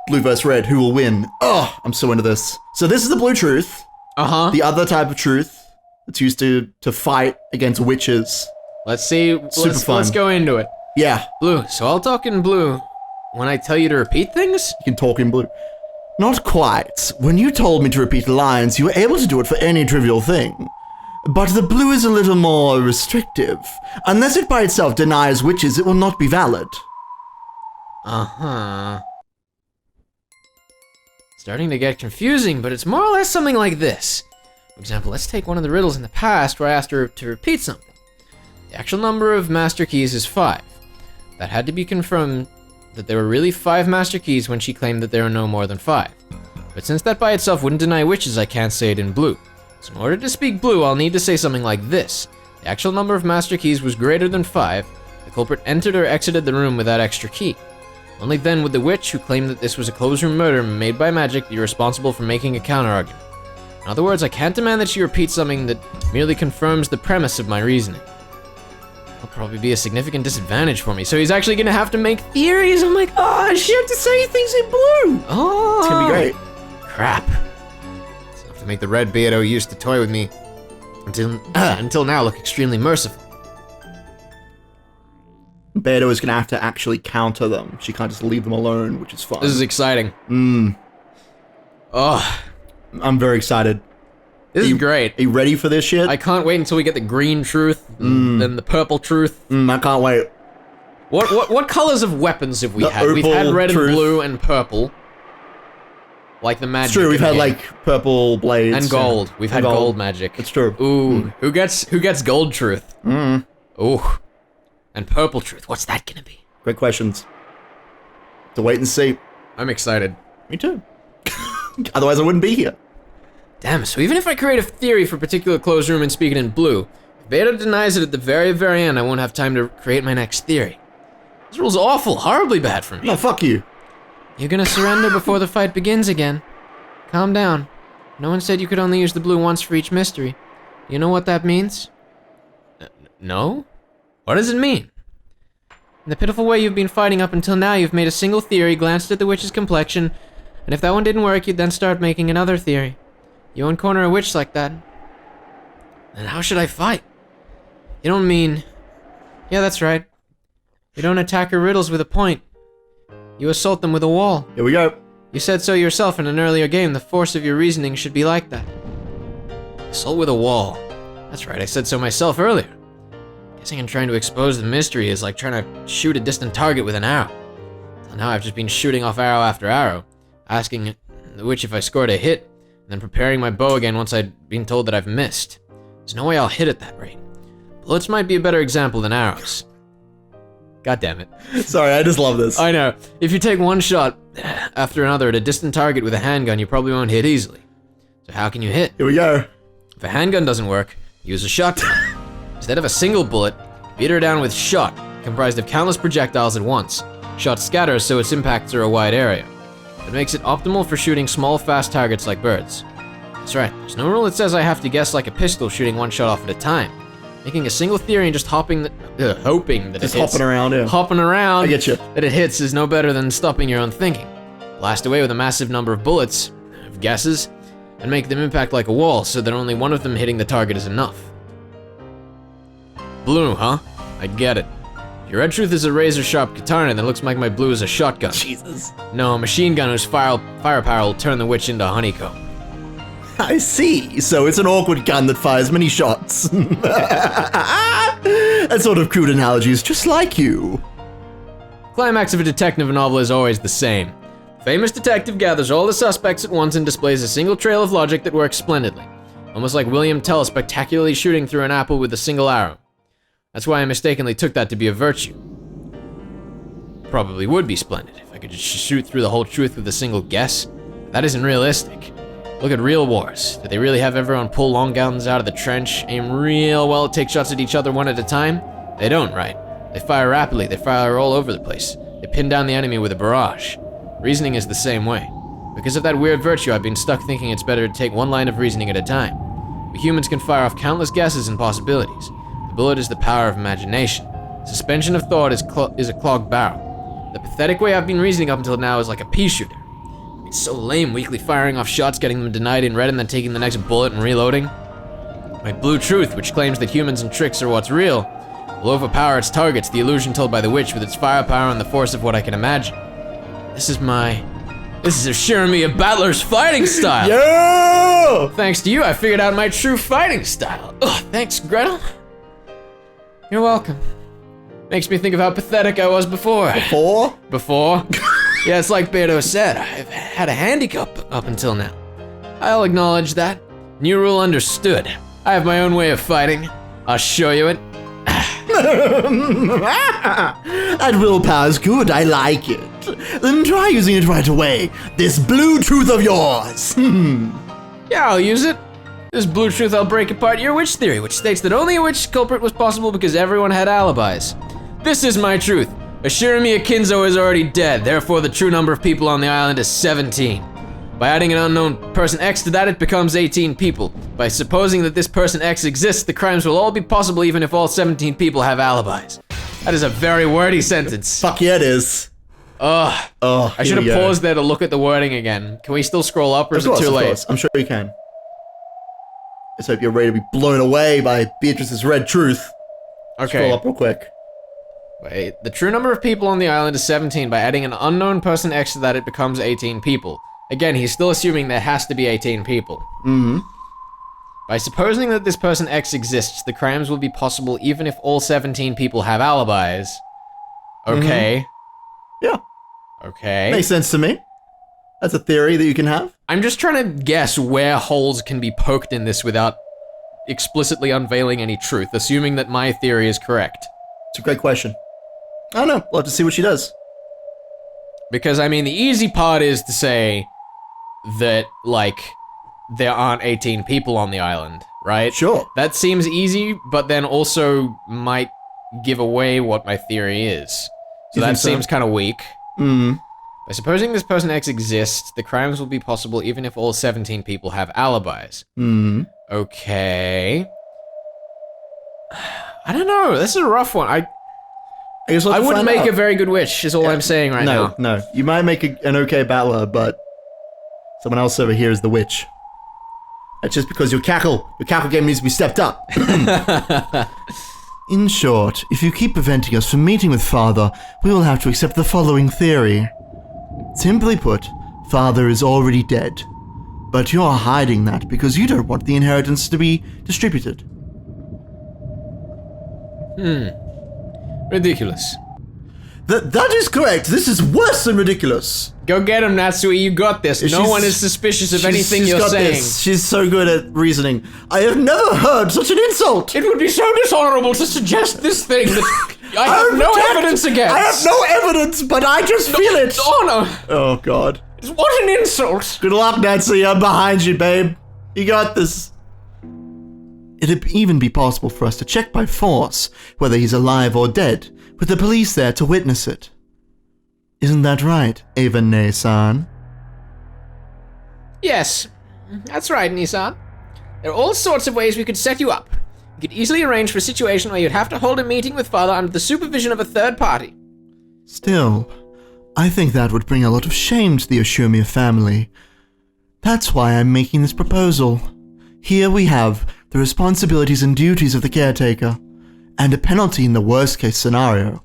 Blue versus red. Who will win? Oh, I'm so into this. So this is the blue truth. Uh-huh. The other type of truth that's used to fight against witches. Let's see. Super fun. Let's go into it. Yeah, Blue. So I'll talk in blue when I tell you to repeat things? you can talk in blue. Not quite. When you told me to repeat lines, you were able to do it for any trivial thing. But the blue is a little more restrictive. Unless it by itself denies witches, it will not be valid. Uh-huh. Starting to get confusing, but it's more or less something like this. For example, let's take one of the riddles in the past where I asked her to repeat something. The actual number of master keys is 5. That had to be confirmed that there were really 5 master keys when she claimed that there are no more than 5. But since that by itself wouldn't deny witches, I can't say it in blue. So in order to speak blue, I'll need to say something like this. The actual number of master keys was greater than 5. The culprit entered or exited the room with that extra key. Only then would the witch who claimed that this was a closed room murder made by magic be responsible for making a counter-argument. In other words, I can't demand that she repeat something that merely confirms the premise of my reasoning. That'll probably be a significant disadvantage for me, so he's actually gonna have to make theories. I'm like, oh, she have to say things in blue. Oh, It's gonna be great. Crap. So I have to make the red beardo who used to toy with me until now look extremely merciful. Beto is gonna have to actually counter them. She can't just leave them alone, which is fun. This is exciting. Oh, I'm very excited. this is great. Are you ready for this shit? I can't wait until we get the green truth, and then the purple truth. I can't wait. What colors of weapons have we The had? We've had opal red truth. and blue and purple. Like the magic. It's true, we've in had here. like purple blades. And gold. We've had gold magic. It's true. Ooh, who gets gold truth? Ooh. And purple truth. What's that gonna be? Great questions. To wait and see. I'm excited. Me too. Otherwise I wouldn't be here. Damn, so even if I create a theory for a particular closed room and speak it in blue, if Beta denies it at the very, very end, I won't have time to create my next theory. This rule's awful, horribly bad for me. No, fuck you. You're gonna surrender before the fight begins again. Calm down. No one said you could only use the blue once for each mystery. You know what that means? No? What does it mean? In the pitiful way you've been fighting up until now, you've made a single theory, glanced at the witch's complexion, and if that one didn't work, you'd then start making another theory. You won't corner a witch like that. Then how should I fight? You don't mean... Yeah, that's right. You don't attack her riddles with a point. You assault them with a wall. Here we go. You said so yourself in an earlier game. The force of your reasoning should be like that. Assault with a wall. That's right, I said so myself earlier. Guessing I'm trying to expose the mystery is like trying to shoot a distant target with an arrow. Till now I've just been shooting off arrow after arrow, asking the witch if I scored a hit, and then preparing my bow again once I'd been told that I've missed. There's no way I'll hit at that rate. Bullets might be a better example than arrows. God damn it. Sorry, I just love this. I know. If you take one shot after another at a distant target with a handgun, you probably won't hit easily. So how can you hit? Here we go. If a handgun doesn't work, use a shotgun. Instead of a single bullet, beat her down with shot, comprised of countless projectiles at once. Shot scatters so its impacts are a wide area. It makes it optimal for shooting small, fast targets like birds. That's right, there's no rule that says I have to guess like a pistol shooting one shot off at a time. Making a single theory and just hoping that it hits. hopping around, yeah. Hopping around. I get you. That it hits is no better than stopping your own thinking. Blast away with a massive number of bullets, of guesses, and make them impact like a wall so that only one of them hitting the target is enough. Blue, huh? I get it. Your red truth is a razor-sharp katana, then looks like my blue is a shotgun. Jesus. No, a machine gun whose firepower will turn the witch into honeycomb. I see. So it's an awkward gun that fires many shots. That sort of crude analogy is just like you. Climax of a detective novel is always the same. Famous detective gathers all the suspects at once and displays a single trail of logic that works splendidly. Almost like William Tell spectacularly shooting through an apple with a single arrow. That's why I mistakenly took that to be a virtue. Probably would be splendid if I could just shoot through the whole truth with a single guess. That isn't realistic. Look at real wars. Do they really have everyone pull long guns out of the trench, aim real well, take shots at each other one at a time? They don't, right? They fire rapidly, they fire all over the place. They pin down the enemy with a barrage. Reasoning is the same way. Because of that weird virtue, I've been stuck thinking it's better to take one line of reasoning at a time. We humans can fire off countless guesses and possibilities. The bullet is the power of imagination. Suspension of thought is a clogged barrel. The pathetic way I've been reasoning up until now is like a pea shooter. It's so lame, weakly firing off shots, getting them denied in red, and then taking the next bullet and reloading. My blue truth, which claims that humans and tricks are what's real, will overpower its targets, the illusion told by the witch, with its firepower and the force of what I can imagine. This is assuring me a battler's fighting style. Yeah! Thanks to you, I figured out my true fighting style. Ugh, thanks, Gretel. You're welcome. Makes me think of how pathetic I was before. Before? Yeah, it's like Beto said, I've had a handicap up until now. I'll acknowledge that. New rule understood. I have my own way of fighting. I'll show you it. That willpower's good, I like it. Then try using it right away. This blue truth of yours. Yeah, I'll use it. This blue truth, I'll break apart your witch theory, which states that only a witch culprit was possible because everyone had alibis. This is my truth. Assuring me Akinzo is already dead, therefore the true number of people on the island is 17. By adding an unknown person X to that, it becomes 18 people. By supposing that this person X exists, the crimes will all be possible even if all 17 people have alibis. That is a very wordy sentence. Fuck yeah, it is. Ugh. Oh, I should have paused there to look at the wording again. Can we still scroll up, or is it too late? Course. I'm sure you can. Let's hope you're ready to be blown away by Beatrice's red truth. Okay. Scroll up real quick. Wait, the true number of people on the island is 17. By adding an unknown person X to that, it becomes 18 people. Again, he's still assuming there has to be 18 people. Mm-hmm. By supposing that this person X exists, the crimes will be possible even if all 17 people have alibis. Okay. Yeah. Okay. Makes sense to me. That's a theory that you can have. I'm just trying to guess where holes can be poked in this without explicitly unveiling any truth, assuming that my theory is correct. It's a great question. I don't know. We'll have to see what she does. Because, I mean, the easy part is to say that, like, there aren't 18 people on the island, right? Sure. That seems easy, but then also might give away what my theory is. So that seems kind of weak. Mm. By supposing this person X exists, the crimes will be possible even if all 17 people have alibis. Mm. Okay. I don't know. This is a rough one. I wouldn't make a very good witch, is all I'm saying right now. No. You might make an okay battler, but someone else over here is the witch. That's just because your cackle game needs to be stepped up. In short, if you keep preventing us from meeting with Father, we will have to accept the following theory. Simply put, Father is already dead. But you're hiding that because you don't want the inheritance to be distributed. Ridiculous. That is correct. This is worse than ridiculous. Go get him, Natsui. You got this. No one is suspicious of anything you're saying. This. She's so good at reasoning. I have never heard such an insult. It would be so dishonorable to suggest this thing that I have no evidence against. I have no evidence, but I just feel it. Honor. Oh, God. What an insult. Good luck, Nancy. I'm behind you, babe. You got this. It'd even be possible for us to check by force whether he's alive or dead, with the police there to witness it. Isn't that right, Ava Nissan? Yes, that's right, Nissan. There are all sorts of ways we could set you up. We could easily arrange for a situation where you'd have to hold a meeting with Father under the supervision of a third party. Still, I think that would bring a lot of shame to the Oshumia family. That's why I'm making this proposal. Here we have the responsibilities and duties of the caretaker, and a penalty in the worst-case scenario.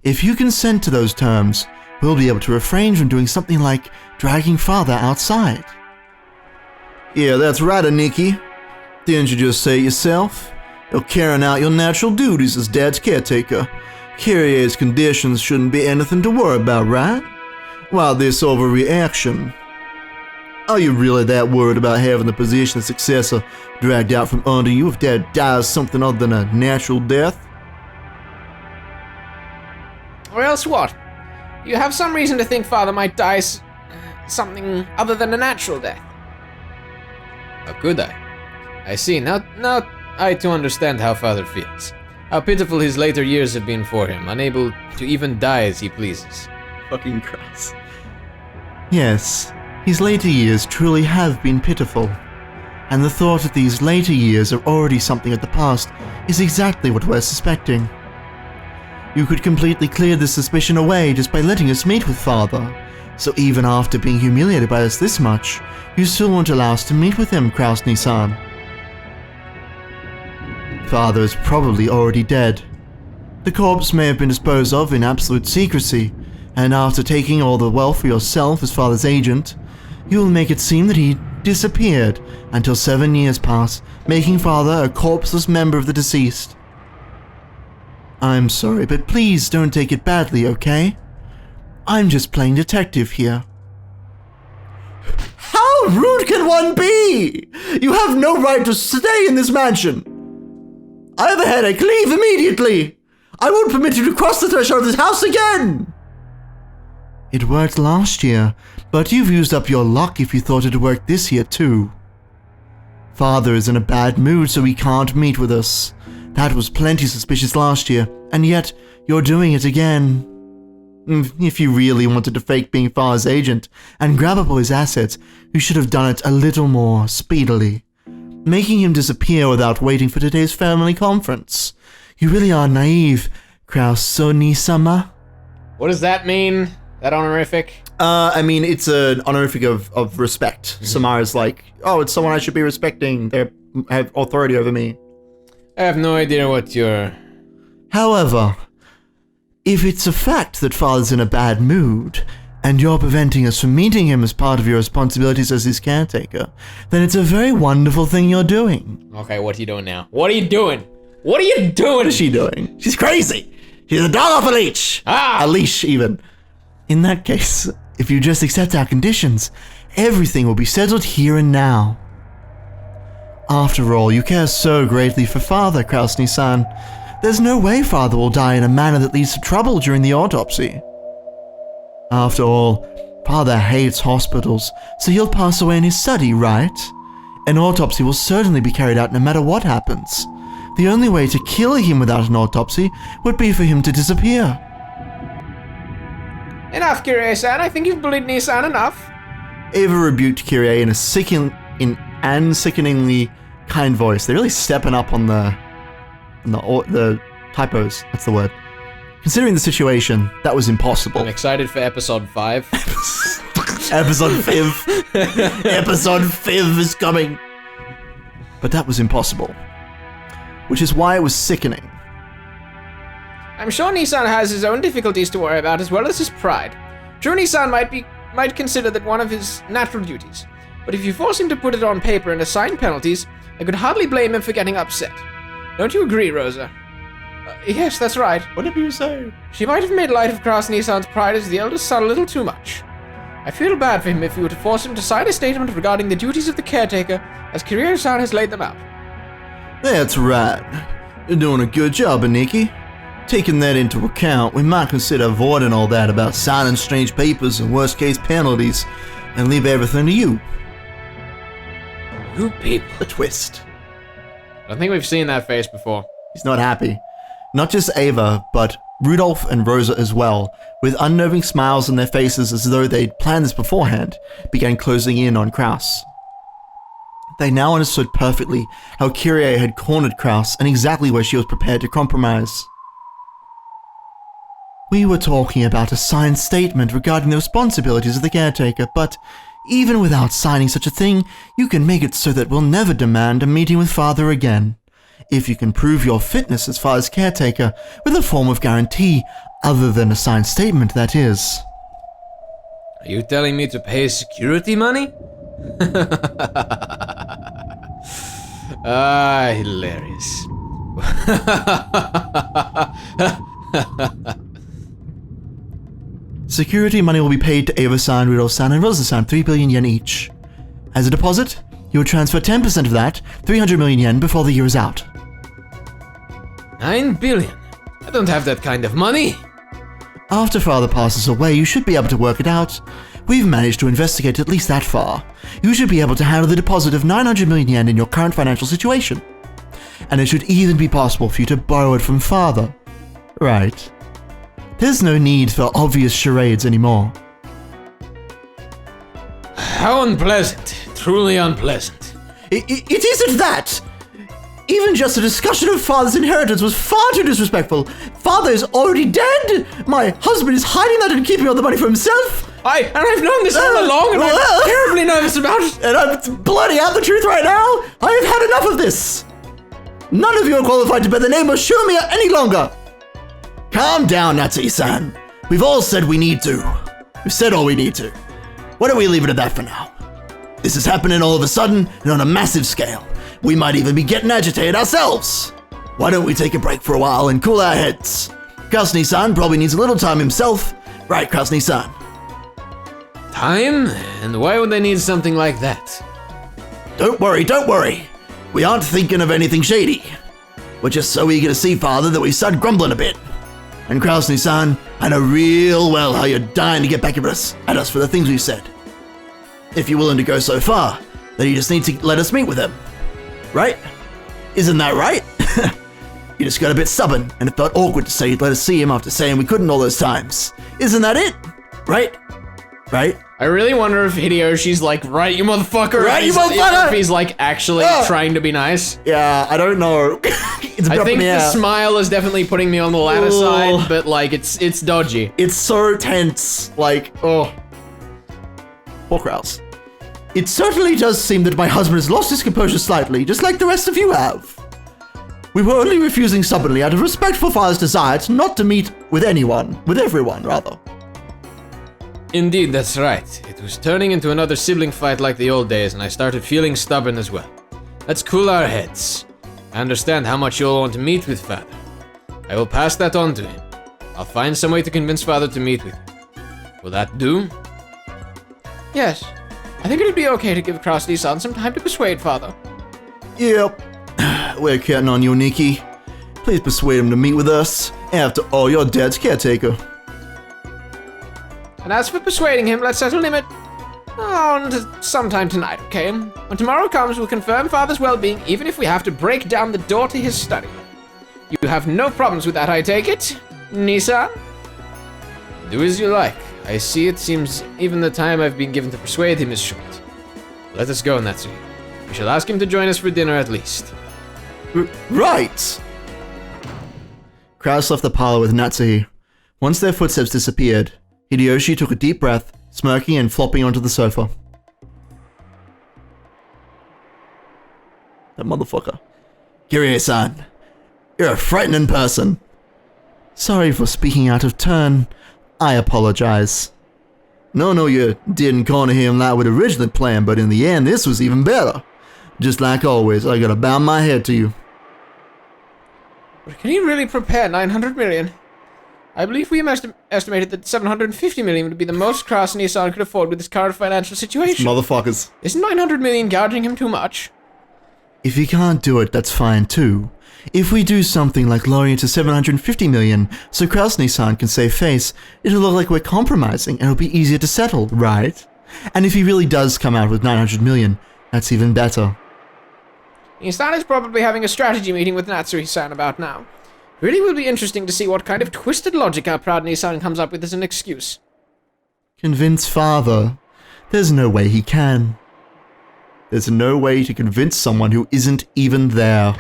If you consent to those terms, we'll be able to refrain from doing something like dragging father outside. Yeah, that's right, Umineko. Didn't you just say it yourself? You're carrying out your natural duties as Dad's caretaker. Kyrie's conditions shouldn't be anything to worry about, right? While this overreaction. Are you really that worried about having the position of successor dragged out from under you if Dad dies something other than a natural death? Or else what? You have some reason to think father might die something other than a natural death. Oh, could I? I see. Now I too understand how father feels. How pitiful his later years have been for him, unable to even die as he pleases. Fucking Christ. Yes, his later years truly have been pitiful. And the thought that these later years are already something of the past is exactly what we're suspecting. You could completely clear this suspicion away just by letting us meet with father. So even after being humiliated by us this much, you still won't allow us to meet with him, Krasny-san. Father is probably already dead. The corpse may have been disposed of in absolute secrecy, and after taking all the wealth for yourself as father's agent, you will make it seem that he disappeared until 7 years pass, making father a corpseless member of the deceased. I'm sorry, but please don't take it badly, okay? I'm just playing detective here. How rude can one be? You have no right to stay in this mansion. I have a headache. Leave immediately. I won't permit you to cross the threshold of this house again. It worked last year, but you've used up your luck if you thought it'd work this year too. Father is in a bad mood, so he can't meet with us. That was plenty suspicious last year, and yet you're doing it again. If you really wanted to fake being father's agent and grab up all his assets, you should have done it a little more speedily. Making him disappear without waiting for today's family conference. You really are naive, Krasny-sama. What does that mean? That honorific? I mean, it's an honorific of respect. Mm-hmm. Samara's like, oh, it's someone I should be respecting. They have authority over me. I have no idea what you're... However, if it's a fact that father's in a bad mood, and you're preventing us from meeting him as part of your responsibilities as his caretaker, then it's a very wonderful thing you're doing. Okay, what are you doing now? What are you doing? What are you doing? What is she doing? She's crazy! She's a dog off a leash! Ah! A leash, even. In that case, if you just accept our conditions, everything will be settled here and now. After all, you care so greatly for father, Krasny-san. There's no way father will die in a manner that leads to trouble during the autopsy. After all, father hates hospitals, so he'll pass away in his study, right? An autopsy will certainly be carried out no matter what happens. The only way to kill him without an autopsy would be for him to disappear. Enough, Kyrie-san. I think you've bullied Nissan enough. Ava rebuked Kyrie in a sickeningly kind voice. They're really stepping up on the typos. That's the word. Considering the situation, that was impossible. I'm excited for episode 5. Episode 5. Episode 5 is coming. But that was impossible. Which is why it was sickening. I'm sure Nissan has his own difficulties to worry about as well as his pride. True, Nissan might consider that one of his natural duties. But if you force him to put it on paper and assign penalties, I could hardly blame him for getting upset. Don't you agree, Rosa? Yes, that's right. Whatever you say. She might have made light of Krasny-san's pride as the eldest son a little too much. I feel bad for him if you were to force him to sign a statement regarding the duties of the caretaker, as Kyrie-san has laid them out. That's right. You're doing a good job, Umineko. Taking that into account, we might consider avoiding all that about signing strange papers and worst-case penalties, and leave everything to you. You people. A twist. I don't think we've seen that face before. He's not happy. Not just Ava, but Rudolph and Rosa as well, with unnerving smiles on their faces as though they'd planned this beforehand, began closing in on Kraus. They now understood perfectly how Kyrie had cornered Kraus and exactly where she was prepared to compromise. We were talking about a signed statement regarding the responsibilities of the caretaker, but Even without signing such a thing, you can make it so that we'll never demand a meeting with Father again. If you can prove your fitness as Father's caretaker with a form of guarantee, other than a signed statement, that is. Are you telling me to pay security money? Hilarious. Security money will be paid to Ava-san, Rudolph-san, and Rosa-san, 3 billion yen each. As a deposit, you will transfer 10% of that, 300 million yen, before the year is out. 9 billion? I don't have that kind of money. After Father passes away, you should be able to work it out. We've managed to investigate at least that far. You should be able to handle the deposit of 900 million yen in your current financial situation. And it should even be possible for you to borrow it from Father. Right. There's no need for obvious charades anymore. How unpleasant. Truly unpleasant. It isn't that! Even just a discussion of Father's inheritance was far too disrespectful. Father is already dead! My husband is hiding that and keeping all the money for himself! And I've known this all along, and I'm terribly nervous about it. And I'm blurting out the truth right now! I have had enough of this! None of you are qualified to bear the name of Shumia any longer! Calm down, Natsuki-san. We've all said we need to. We've said all we need to. Why don't we leave it at that for now? This is happening all of a sudden and on a massive scale. We might even be getting agitated ourselves. Why don't we take a break for a while and cool our heads? Krasny-san probably needs a little time himself. Right, Krasny-san? Time? And why would they need something like that? Don't worry. We aren't thinking of anything shady. We're just so eager to see Father that we started grumbling a bit. And Krasny-san, I know real well how you're dying to get back at us for the things we've said. If you're willing to go so far, then you just need to let us meet with him. Right? Isn't that right? You just got a bit stubborn, and it felt awkward to say you'd let us see him after saying we couldn't all those times. Isn't that it? Right? I really wonder if Hideyoshi's like, right, you motherfucker? Right, you motherfucker! If he's like actually trying to be nice. Yeah, I don't know. I think the smile is definitely putting me on the latter side, but like, it's dodgy. It's so tense. Like, oh. Poor Kraus. It certainly does seem that my husband has lost his composure slightly, just like the rest of you have. We were only refusing stubbornly out of respect for Father's desire not to meet with everyone, rather. Indeed, that's right. It was turning into another sibling fight like the old days, and I started feeling stubborn as well. Let's cool our heads. I understand how much you'll want to meet with Father. I will pass that on to him. I'll find some way to convince Father to meet with you. Will that do? Yes. I think it'd be okay to give Krasny-san some time to persuade Father. Yep. We're counting on you, Nikki. Please persuade him to meet with us. After all, you're Dad's caretaker. And as for persuading him, let's set a limit on sometime tonight, okay? When tomorrow comes, we'll confirm Father's well-being, even if we have to break down the door to his study. You have no problems with that, I take it? Nissan? Do as you like. I see it seems even the time I've been given to persuade him is short. Let us go, Natsuki. We shall ask him to join us for dinner at least. Right! Kraus left the parlor with Natsuki. Once their footsteps disappeared, Hideyoshi took a deep breath, smirking and flopping onto the sofa. That motherfucker. Kirie-san, you're a frightening person. Sorry for speaking out of turn. I apologize. No, you didn't corner him like we'd originally planned, but in the end, this was even better. Just like always, I gotta bow my head to you. But can he really prepare 900 million? I believe we estimated that 750 million would be the most Krasny-san could afford with his current financial situation. Motherfuckers. Isn't 900 million gouging him too much? If you can't do it, that's fine too. If we do something like lowering it to 750 million, so Krasny-san can save face, it'll look like we're compromising and it'll be easier to settle, right? And if he really does come out with 900 million, that's even better. Nissan is probably having a strategy meeting with Natsui-san about now. Really will be interesting to see what kind of twisted logic our proud Nissan comes up with as an excuse. Convince Father. There's no way he can. There's no way to convince someone who isn't even there.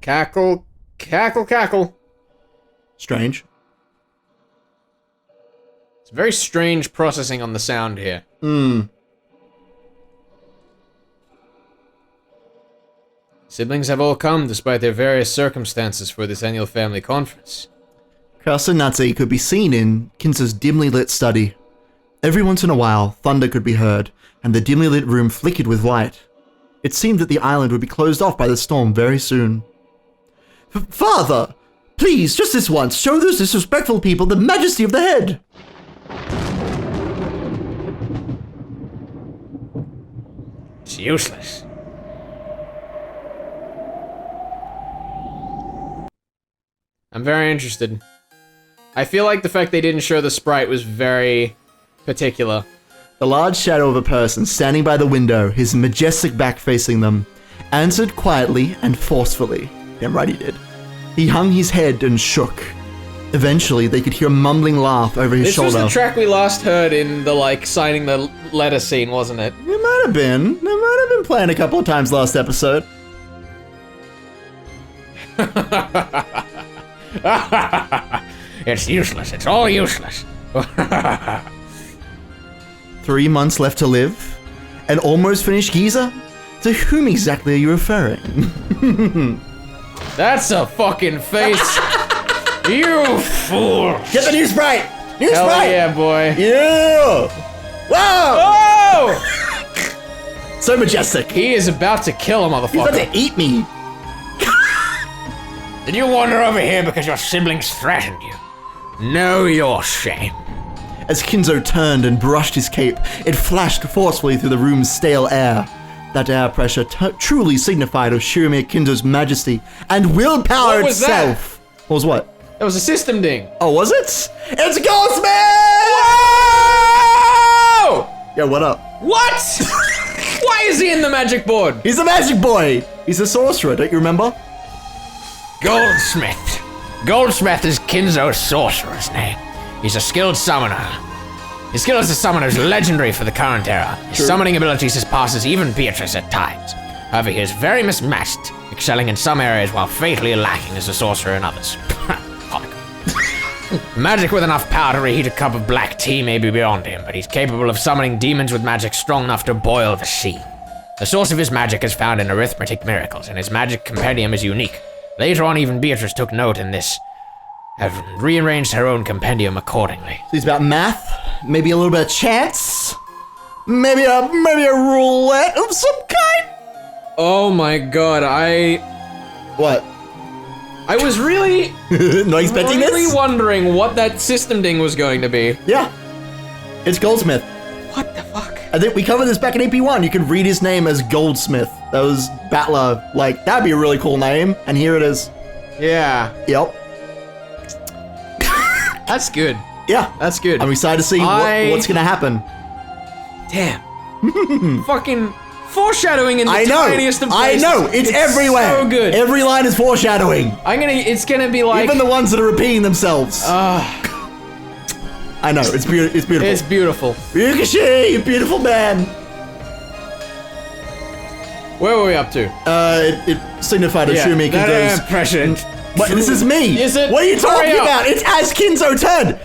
Cackle, cackle, cackle. Strange. It's very strange processing on the sound here. Siblings have all come despite their various circumstances for this annual family conference. Kraus and Natsu could be seen in Kinzo's dimly lit study. Every once in a while, thunder could be heard, and the dimly lit room flickered with light. It seemed that the island would be closed off by the storm very soon. Father! Please, just this once, show those disrespectful people the majesty of the head! It's useless. I'm very interested. I feel like the fact they didn't show the sprite was very particular. The large shadow of a person standing by the window, his majestic back facing them, answered quietly and forcefully. Damn right he did. He hung his head and shook. Eventually, they could hear a mumbling laugh over his shoulder. This was the track we last heard in the, like, signing the letter scene, wasn't it? It might have been. It might have been playing a couple of times last episode. It's useless. It's all useless. 3 months left to live? An almost finished geezer? To whom exactly are you referring? That's a fucking face. You fool. Get the new sprite! New Hell sprite! yeah, boy. Yeah! Wow! Oh! So majestic. He is about to kill a He's about motherfucker. to eat me. Did you wander over here because your siblings threatened you? Know your shame. As Kinzo turned and brushed his cape, it flashed forcefully through the room's stale air. That air pressure truly signified Oshirime Kinzo's majesty and willpower What was that? itself. What was what? That was a system ding. Oh, was it? It's Goldsmith! Whoa! Yo, what up? What? Why is he in the magic board? He's a magic boy! He's a sorcerer, don't you remember? Goldsmith. Goldsmith is Kinzo's sorcerer's name. He's a skilled summoner. His skill as a summoner is legendary for the current era. His summoning abilities surpasses even Beatrice at times. However, he is very mismatched, excelling in some areas while fatally lacking as a sorcerer in others. Magic with enough power to reheat a cup of black tea may be beyond him, but he's capable of summoning demons with magic strong enough to boil the sea. The source of his magic is found in arithmetic miracles, and his magic compendium is unique. Later on, even Beatrice took note in this, have rearranged her own compendium accordingly. So he's about math, maybe a little bit of chance, maybe a roulette of some kind. Oh my god, What? I was really, Not expecting really this? wondering what that system ding was going to be. Yeah. It's Goldsmith. What the fuck? I think we covered this back in AP1. You could read his name as Goldsmith. That was Battler. Like, that'd be a really cool name. And here it is. Yeah, Yep. that's good. Yeah. That's good. I'm excited to see what's gonna happen. Damn. Fucking foreshadowing in the I know. tiniest of I places. know. It's everywhere. So good. Every line is foreshadowing. It's gonna be like. Even the ones that are repeating themselves. I know. It's beautiful. It's beautiful. It's beautiful. Ryukishi, you beautiful man. Where were we up to? It signified Oshirime Kinzo's... President. What? This is me. Is it? What are you talking Hurry up. about? It's as Kinzo turned.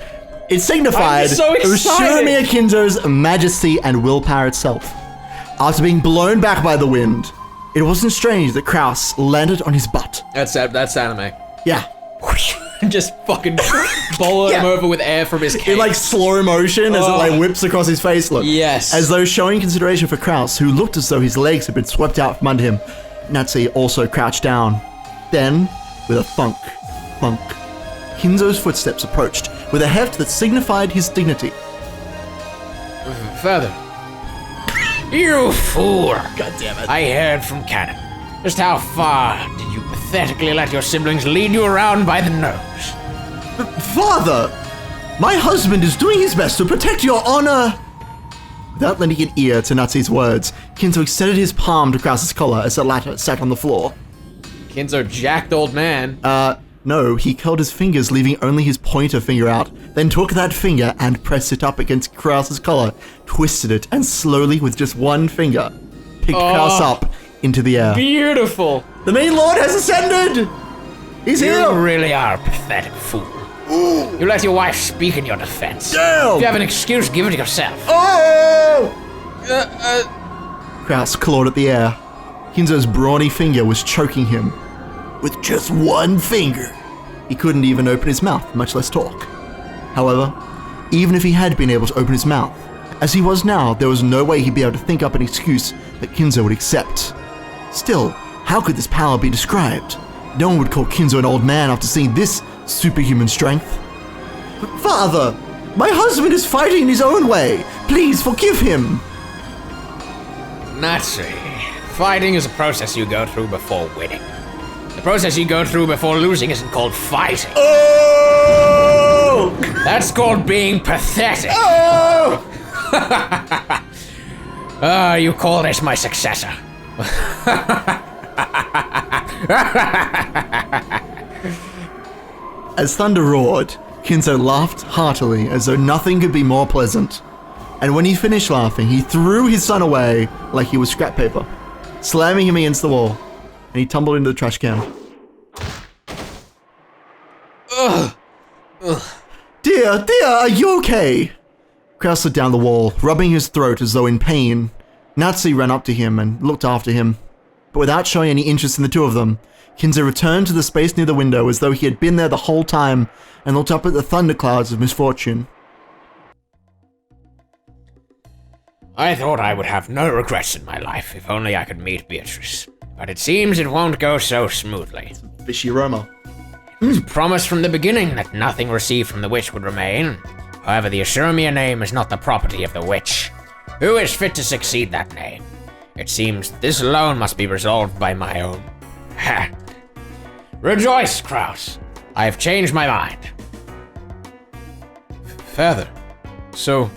It signified I'm so excited. Oshirime Kinzo's majesty and willpower itself. After being blown back by the wind, it wasn't strange that Kraus landed on his butt. That's anime. Yeah. Just fucking bowl him over with air from his cape. In like slow motion as it like whips across his face. Look. Yes. As though showing consideration for Kraus, who looked as though his legs had been swept out from under him. Natsu also crouched down. Then, with a thunk, Kinzo's footsteps approached with a heft that signified his dignity. Further. You fool! God damn it. I heard from Cannon. Just how far did you pathetically let your siblings lead you around by the nose? Father! My husband is doing his best to protect your honor! Without lending an ear to Natsu's words, Kinzo extended his palm to Kraus's collar as the latter sat on the floor. Kinzo jacked old man. No, he curled his fingers, leaving only his pointer finger out, then took that finger and pressed it up against Kraus's collar, twisted it, and slowly, with just one finger, picked Kraus up into the air. Beautiful. The main lord has ascended! He's You here! really are a pathetic fool. You let your wife speak in your defense. Damn! If you have an excuse, give it to yourself. Oh! Kraus clawed at the air. Kinzo's brawny finger was choking him. With just one finger, he couldn't even open his mouth, much less talk. However, even if he had been able to open his mouth, as he was now, there was no way he'd be able to think up an excuse that Kinzo would accept. Still, how could this power be described? No one would call Kinzo an old man after seeing this superhuman strength. Father, my husband is fighting in his own way. Please forgive him. Natsu, fighting is a process you go through before winning. The process you go through before losing isn't called fighting. Oh! That's called being pathetic. Oh! You call this my successor. As thunder roared, Kinzo laughed heartily as though nothing could be more pleasant. And when he finished laughing, he threw his son away like he was scrap paper, slamming him against the wall, and he tumbled into the trash can. Dear, are you okay? Kraus slid down the wall, rubbing his throat as though in pain. Natsu ran up to him and looked after him. But without showing any interest in the two of them, Kinzo returned to the space near the window as though he had been there the whole time and looked up at the thunderclouds of misfortune. I thought I would have no regrets in my life if only I could meet Beatrice. But it seems it won't go so smoothly. Fishy aroma. It was promised from the beginning that nothing received from the witch would remain. However, the Ashurmia name is not the property of the witch. Who is fit to succeed that name? It seems this alone must be resolved by my own hand. Rejoice, Kraus. I have changed my mind. Father, so...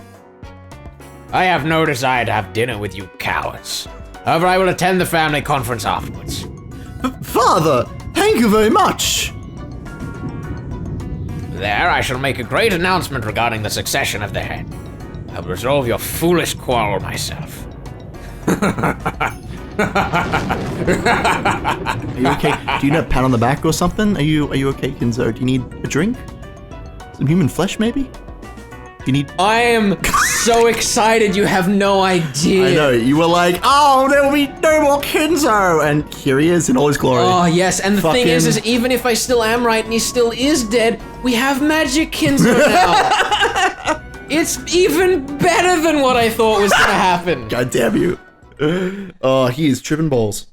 I have no desire to have dinner with you cowards. However, I will attend the family conference afterwards. Father, thank you very much. There, I shall make a great announcement regarding the succession of the head. I will resolve your foolish quarrel myself. Are you okay? Do you need a pat on the back or something? Are you okay, Kinzo? Do you need a drink? Some human flesh, maybe? I am so excited, you have no idea. I know, you were like, oh, there will be no more Kinzo! And here he is in all his glory. Oh, yes, and the thing is even if I still am right and he still is dead, we have magic Kinzo now. It's even better than what I thought was gonna happen. God damn you. Oh, he is tripping balls.